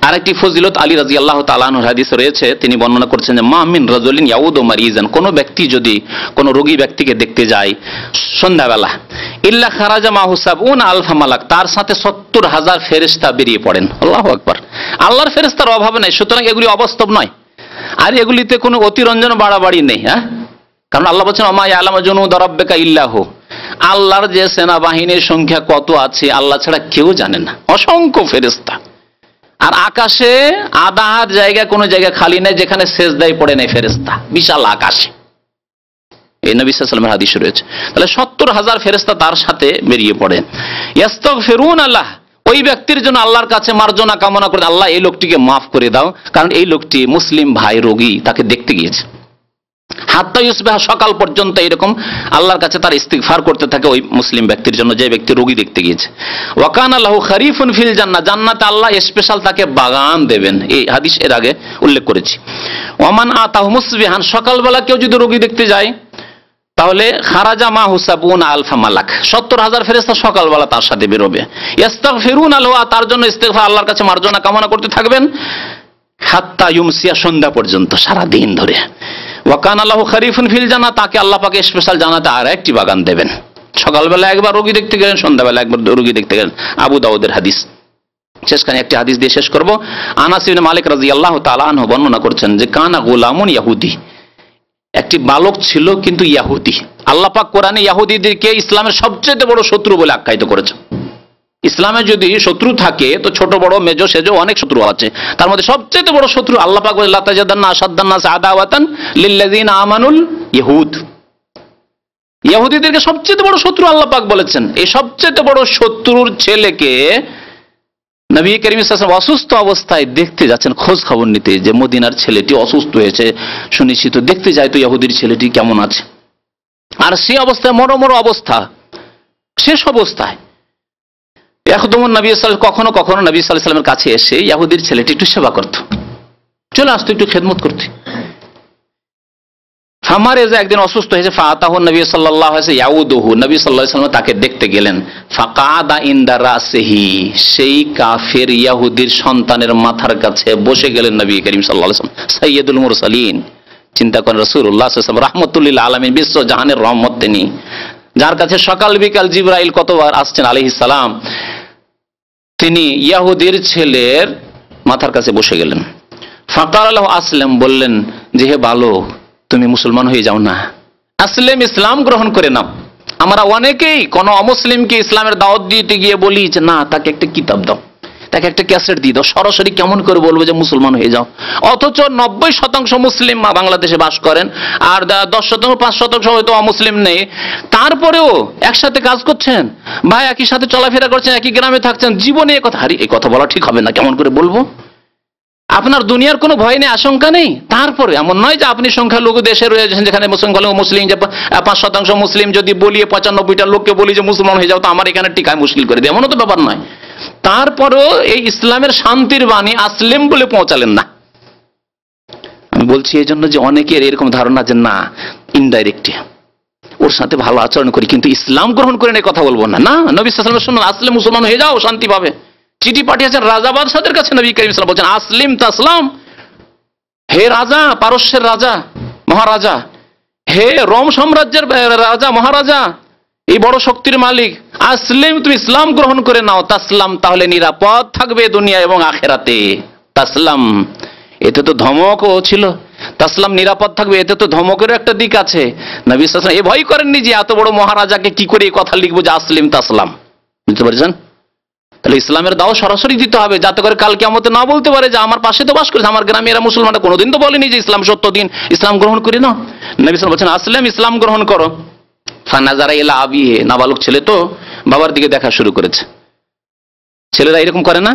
আরেকটি ফজিলত আলী রাদিয়াল্লাহু তাআলা আনহুর হাদিস রয়েছে, তিনি বর্ণনা করছেন যে মা মিন রাজুলিন ইয়াউদু মারিজান, কোন ব্যক্তি যদি কোন রোগী ব্যক্তিকে দেখতে যায় সন্ধ্যাবেলা, ইল্লা খারাজা মাহু সাবউন আলফা মালাক, তার সাথে 70,000 ফেরেশতা বেরিয়ে পড়েন। আল্লাহু আকবার। আল্লাহর ফেরেশতার অভাব নাই, সুতরাং এগুলি অবাস্তব নয়, আর এগুলিতে কোনো অতিরঞ্জন বাড়াবাড়ি নেই। হ্যাঁ, কারণ আল্লাহ বলছেন ওমা ইয়ালামু জুনুদা রাব্বিকা ইল্লাহু, আল্লাহর যে সেনাবাহিনীর সংখ্যা কত আছে আল্লাহ ছাড়া কেউ জানে না, অসংখ্য ফেরেশতা। আর আকাশে আধা হাত জায়গা, কোন জায়গা খালি নেই যেখানে সেজদায় পড়ে নেই ফেরেশতা, বিশাল আকাশে। এই নবী সাল্লাল্লাহু আলাইহি ওয়াসাল্লামের হাদিস রয়েছে। তাহলে 70,000 ফেরেশতা তার সাথে বেরিয়ে পড়েন। ইস্তাগফিরুন আল্লাহ, ওই ব্যক্তির জন্য আল্লাহর কাছে মার্জনা কামনা করে, আল্লাহ এই লোকটিকে মাফ করে দাও, কারণ এই লোকটি মুসলিম ভাই রোগী, তাকে দেখতে গিয়েছে। হাত্তা ইউসবিহ, সকাল পর্যন্ত এরকম আল্লাহর কাছে তার ইস্তিগফার করতে থাকে ওই মুসলিম ব্যক্তির জন্য, যে ব্যক্তি রোগী দেখতে গিয়েছে। ওয়া কানা লাহু খারিফুন ফিল জান্নাহ, জান্নাতে আল্লাহ স্পেশাল তাকে বাগান দেবেন। এই হাদিস এর আগে উল্লেখ করেছি। ওয়ামান আতাহু মুসবিহান, সকালবেলা কেউ যদি রোগী দেখতে যায়, তাহলে খারাজা মা হুসাবুন আলফা মালাক, 70,000 ফেরেশতা সকালবেলা তার সাথে বেরোবে। ইস্তাগফিরুন আলাহু, তার জন্য ইস্তিগফার, আল্লাহর কাছে মার্জনা কামনা করতে থাকবেন, হাত্তা ইউমসিয়া, সন্ধ্যা পর্যন্ত, সারা দিন ধরে। ওয়া কানা লাহু খারিফুন ফিল জান্নাহ, তাকে আল্লাহ পাক স্পেশাল জান্নাতে আর একটি বাগান দেবেন। সকালবেলা একবার রোগী দেখতে গেলেন, সন্ধ্যাবেলা একবার রোগী দেখতে গেলেন। আবু দাউদের হাদিস। শেষখানে একটি হাদিস দিয়ে শেষ করব। আনাস ইবনে মালিক রাদিয়াল্লাহু তাআলা আনহু বর্ণনা করছেন যে কানা গুলামুন ইয়াহুদি, একটি বালক ছিল কিন্তু ইয়াহুদি। আল্লাহ পাক কোরআনে ইয়াহুদিদেরকে ইসলামের সবচেয়ে বড় শত্রু বলে আখ্যায়িত করেছেন। ইসলামে যদি শত্রু থাকে তো ছোট বড় মেজো সেজো অনেক শত্রু আছে, তার মধ্যে সবচেয়ে বড় শত্রু আল্লাহ পাক বলেন লা তাজাদান্না আশাদ্দান-নাস আদাওয়াতান লিল্লাযিনা আমানুল ইহুদ। ইহুদিদেরকে সবচেয়ে বড় শত্রু আল্লাহ পাক বলেছেন। এই সবচেয়ে বড় শত্রুর ছেলেকে নবী করিম সাল্লাল্লাহু আলাইহি ওয়াসাল্লাম অসুস্থ অবস্থায় দেখতে যাচ্ছেন, খোঁজ খবর নিতে, যে মদিনার ছেলেটি অসুস্থ হয়েছে শুনেছি, তো দেখতে যায় তো ইহুদির ছেলেটি কেমন আছে। আর সে অবস্থায় মরমর অবস্থা, শেষ অবস্থায় একদম নবী সাল্লাল্লাহু আলাইহি ওয়াসাল্লাম কখনো কখনো নবী সাল্লাল্লাহু আলাইহি ওয়াসাল্লামের কাছে এসে ইহুদির ছেলেটি একটু সেবা করত, চলে আসতো একটু খেদমত করতে। আমার এজে একদিন অসুস্থ হয়েছে, ফাতাহু নবী সাল্লাল্লাহু আলাইহি ওয়াসাল্লাম ইয়াউদুহু, নবী সাল্লাল্লাহু আলাইহি ওয়াসাল্লাম তাকে দেখতে গেলেন। ফাকাদা ইনদা রাসিহি, সেই কাফের ইহুদির সন্তানের মাথার কাছে বসে গেলেন নবী করিম সাল্লাল্লাহু আলাইহি ওয়াসাল্লাম, সাইয়্যিদুল মুরসালিন। চিন্তা করেন, রাসূলুল্লাহ সাল্লাল্লাহু আলাইহি ওয়াসাল্লাম রাহমাতুল লিল আলামিন, বিশ্ব জাহানের রহমত তিনি, যার কাছে সকাল বিকাল জিবরাইল কতবার আসছেন আলাইহিস সালাম, তিনি ইহুদির ছেলের মাথার কাছে বসে গেলেন। ফাকালা লাহু আসলাম, বললেন যে হে বালক, তুমি মুসলমান হয়ে যাও না, আসলেম, ইসলাম গ্রহণ করে নাও। আমরা অনেকেই কোন অমুসলিমকে ইসলামের দাওয়াত দিতে গিয়ে বলি যে না, তাকে একটা কিতাব দাও, তাকে একটা ক্যাসেট দিয়ে দাও, সরাসরি কেমন করে বলবো যে মুসলমান হয়ে যাও? অথচ 90% মুসলিম বাংলাদেশে বাস করেন, আর 10% 5% হয়তো অমুসলিম নেই, তারপরেও একসাথে কাজ করছেন, ভাই একই সাথে চলাফেরা করছেন, একই গ্রামে থাকছেন, জীবনে এই কথা, আরে এই কথা বলা ঠিক হবে না, কেমন করে বলবো? আপনার দুনিয়ার কোনো ভয় নেই, আশঙ্কা নেই, তারপরে এমন নয় যে আপনি সংখ্যালঘু দেশে রয়েছেন যেখানে সংখ্যালঘু মুসলিম, যে 5% মুসলিম যদি বলিয়ে 95টা লোককে বলি যে মুসলমান হয়ে যাও, তো আমার এখানে টিকায় মুশকিল করে দেয়, এমনও তো ব্যাপার নয়। তারপরেও এই ইসলামের শান্তির বাণী আসলেম বলে পৌঁছালেন না। আমি বলছি এই জন্য যে অনেকের এরকম ধারণা যে না, ইনডাইরেক্টলি ওর সাথে ভালো আচরণ করি কিন্তু ইসলাম গ্রহণ করে নিয়ে কথা বলবো না। না, নবী সাল্লাল্লাহু আলাইহি ওয়াসাল্লাম আসলে মুসলমান হয়ে যাও, শান্তি পাবে। চিঠি পাঠিয়েছেন রাজা বাদশাদের কাছে, নবী করিম সাল্লাল্লাহু আলাইহি ওয়াসাল্লাম বলছেন আসলিম তাসলাম, হে রাজা, পারস্যের রাজা মহারাজা, হে রোম সাম্রাজ্যের রাজা মহারাজা, এই বড় শক্তির মালিক, আসলিম তুমি ইসলাম গ্রহণ করে নাও, তাসলাম তাহলে নিরাপদ থাকবে দুনিয়া এবং আখেরাতে। তাসলাম, এতে তো ধমকও ছিল, তাসলাম নিরাপদ থাকবে, এতে তো ধমকের একটা দিক আছে। নবী সাল্লাল্লাহু আলাইহি ওয়াসাল্লাম এ ভয় করেননি যে এত বড় মহারাজাকে কি করে এই কথা লিখবো যে আসলিম তাসলাম, বুঝতে পারছেন? তাহলে ইসলামের দাও সরাসরি দিতে হবে, যাতে করে কাল কিয়ামতে না বলতে পারে যে আমার পাশে তো বাস করেছে, আমার গ্রামে এরা মুসলমানরা কোনোদিন তো বলেনি যে ইসলাম সত্য দিন, ইসলাম গ্রহণ করি না। নবী সাল্লাল্লাহু আলাইহি ওয়াসাল্লাম বলছেন আসলাম, ইসলাম গ্রহণ করো। ফানাজারা ইলা আবিহি, নাবালক ছেলে তো বাবার দিকে দেখা শুরু করেছে। ছেলেরা এরকম করে না?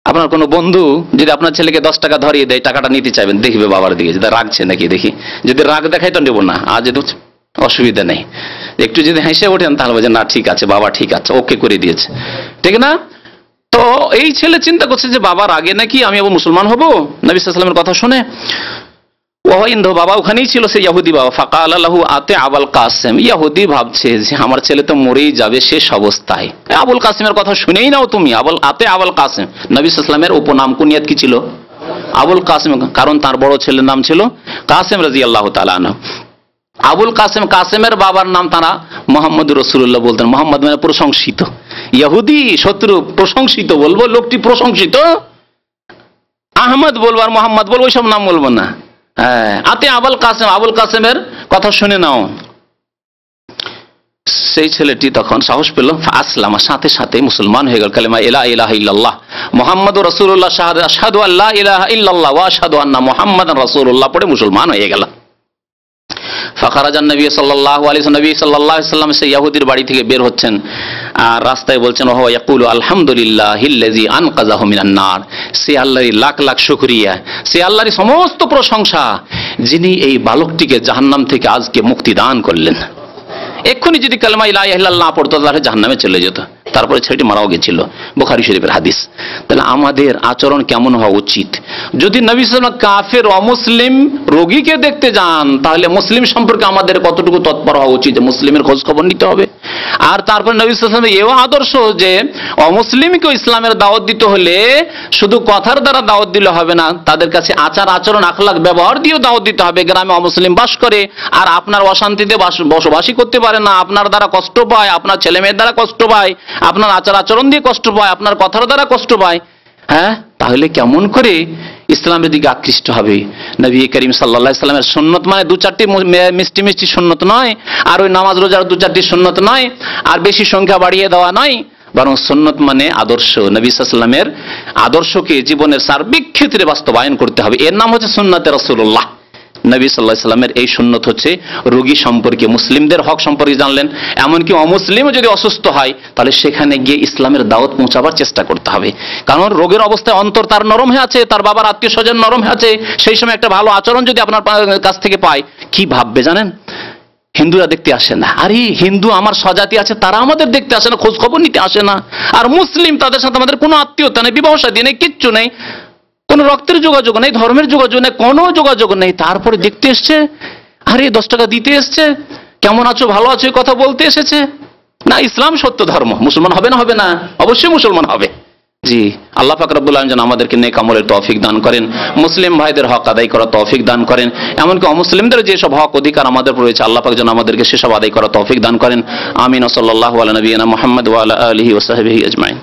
আপনার কোনো বন্ধু যদি আপনার ছেলেকে 10 টাকা ধরিয়ে দেয়, টাকাটা নিতে চাইবেন, দেখবে বাবার দিকে, যদি রাগছে নাকি দেখি, যদি রাগ দেখায় তো নেব না, আজ যদি অসুবিধা নেই, একটু যদি হেসে ওঠেন তাহলে বলছেন না ঠিক আছে বাবা, ঠিক আছে, ওকে করে দিয়েছে, ঠিক না? তো এই ছেলে চিন্তা করছে যে বাবার আগে নাকি আমি আবার মুসলমান হব, নবী সাল্লাল্লাহু আলাইহি ওয়াসাল্লামের কথা শুনে। ওয়াইন্দ বাবা ওখানেই ছিল, সেই ইহুদি বাবা। ফাকাল লাহু আতে আবুল কাসেম, ইহুদি ভাবছে যে আমার ছেলে তো মরেই যাবে শেষ অবস্থায়, আবুল কাসেমের কথা শুনেই নাও তুমি, আবুল কাসেম। নবী সাল্লাল্লাহু আলাইহি ওয়াসাল্লামের উপনাম কুনিয়াত কি ছিল? আবুল কাসেম, কারণ তার বড় ছেলের নাম ছিল কাসেম রাদিয়াল্লাহু তাআলা আনহু। আবুল কাসেম, কাসেমের বাবার নাম তারা মুহাম্মদুর রাসূলুল্লাহ বলতেন। মুহাম্মদ মানে প্রশংসিত, ইহুদি শত্রু প্রশংসিত বলবো, লোকটি প্রশংসিত। আহমদ বলবো আর মোহাম্মদ বলবো, ওইসব নাম বলবো না। হ্যাঁ, আতে আবুল কাসেম, আবুল কাসেমের কথা শুনে নাও। সেই ছেলেটি তখন সাহস পেল, আসলামা, সাথে সাথে মুসলমান হয়ে গেল। কালেমা লা ইলাহা ইল্লাল্লাহ মুহাম্মাদুর রাসূলুল্লাহ, আশহাদু আল্লা ইলাহা ইল্লাল্লাহ ওয়া আশহাদু আন্না মুহাম্মাদান রাসূলুল্লাহ পড়ে মুসলমান হয়ে গেল। ফাখারাজান নবী সাল্লাল্লাহু আলাইহি ওয়াসাল্লাম, নবী সাল্লাল্লাহু আলাইহি ওয়াসাল্লাম সেই ইহুদির বাড়ি থেকে বের হচ্ছেন, আর রাস্তায় বলছেন ওয়া ইয়াকুলু আলহামদুলিল্লাহিল্লাযী আনকাযাহু মিনান নার, সে আল্লাহর লাখ লাখ শুকরিয়া, সে আল্লাহর সমস্ত প্রশংসা যিনি এই বালকটিকে জাহান্নাম থেকে আজকে মুক্তি দান করলেন। এক্ষুনি যদি কালেমা লা ইলাহা ইল্লাল্লাহ না পড়তো তাহলে জাহান্নামে চলে যেত, তারপরে ছেলেটি মারাও গেছিল, বুখারী শরীফের হাদিস। তাহলে আমাদের আচরণ কেমন হওয়া উচিত? যদি নবী সাল্লাল্লাহু আলাইহি ওয়াসাল্লাম কাফের অমুসলিম রোগীকে দেখতে যান, তাহলে মুসলিম সম্পর্কে আমাদের কতটুকু তৎপর হওয়া উচিত, মুসলিমের খোঁজ খবর নিতে হবে। আর তারপর নবী সাল্লাল্লাহু আলাইহি ওয়াসাল্লাম এও আদর্শ যে অমুসলিমকে ইসলামের দাওয়াত দিতে হলে শুধু কথার দ্বারা দাওয়াত দিলে হবে না, তাদের কাছে আচার আচরণ আখলাক ব্যবহার দিয়েও দাওয়াত দিতে হবে। গ্রামে অমুসলিম বাস করে আর আপনার অশান্তিতে বসবাসই করতে পারে না, আপনার দ্বারা কষ্ট পায়, আপনার ছেলে মেয়ের দ্বারা কষ্ট পায়, আপনার আচার আচরণ দিয়ে কষ্ট পায়, আপনার কথার দ্বারা কষ্ট পায়, হ্যাঁ, তাহলে কেমন করে ইসলামের দিকে আকৃষ্ট হবে? নবী করিম সাল্লাল্লাহু আলাইহি ওয়াসাল্লামের সুন্নত মানে 2-4টি মিষ্টি মিষ্টি সুন্নত নয়, আর ওই নামাজ রোজার 2-4টি সুন্নত নয়, আর বেশি সংখ্যা বাড়িয়ে দেওয়া নয়, বরং সুন্নত মানে আদর্শ। নবী সাল্লাল্লাহু আলাইহি ওয়াসাল্লামের আদর্শকে জীবনের সার্বিক ক্ষেত্রে বাস্তবায়ন করতে হবে, এর নাম হচ্ছে সুন্নতে রাসূলুল্লাহ। নবী সাল্লাল্লাহু আলাইহি ওয়াসাল্লামের এই সুন্নত হচ্ছে রোগী সম্পর্কে, মুসলিমদের হক সম্পর্কে জানলেন। এমনকি অমুসলিমও যদি অসুস্থ হয় তাহলে সেখানে গিয়ে ইসলামের দাওয়াত পৌঁছাবার চেষ্টা করতে হবে, কারণ রোগের অবস্থায় অন্তর তার নরম হয়ে আছে, তার বাবার আত্মীয় স্বজন নরম হয়ে আছে, সেই সময় একটা ভালো আচরণ যদি আপনার কাছ থেকে পায়, কি ভাববে জানেন? হিন্দুরা দেখতে আসে না, আরে হিন্দু আমার স্বজাতি আছে তারা আমাদের দেখতে আসে না, খোঁজ খবর নিতে আসে না। আর মুসলিম, তাদের সাথে আমাদের কোনো আত্মীয়তা নেই, বিবাহ শাদী নেই, কিচ্ছু নেই, কোন রক্তের যোগাযোগ নেই, ধর্মের যোগাযোগ নেই, কোনো যোগাযোগ নেই, তারপরে দেখতে এসছে, আরে 10 টাকা দিতে এসছে, কেমন আছো ভালো আছো এই কথা বলতে এসেছে। না, ইসলাম সত্য ধর্ম, মুসলমান হবে না? হবে না, অবশ্যই মুসলমান হবে। জি, আল্লাহ পাক রব্বুল আলামিন যেন আমাদেরকে নেক আমলের তৌফিক দান করেন, মুসলিম ভাইদের হক আদায় করার তৌফিক দান করেন, এমনকি অমুসলিমদের যেসব হক অধিকার আমাদের রয়েছে আল্লাহ পাক যেন আমাদেরকে সেসব আদায় করার তৌফিক দান করেন। আমিন। সাল্লাল্লাহু আলা নবিয়িনা মুহাম্মদ ওয়া আলা আলিহি ওয়া সাহবিহি আজমাইন।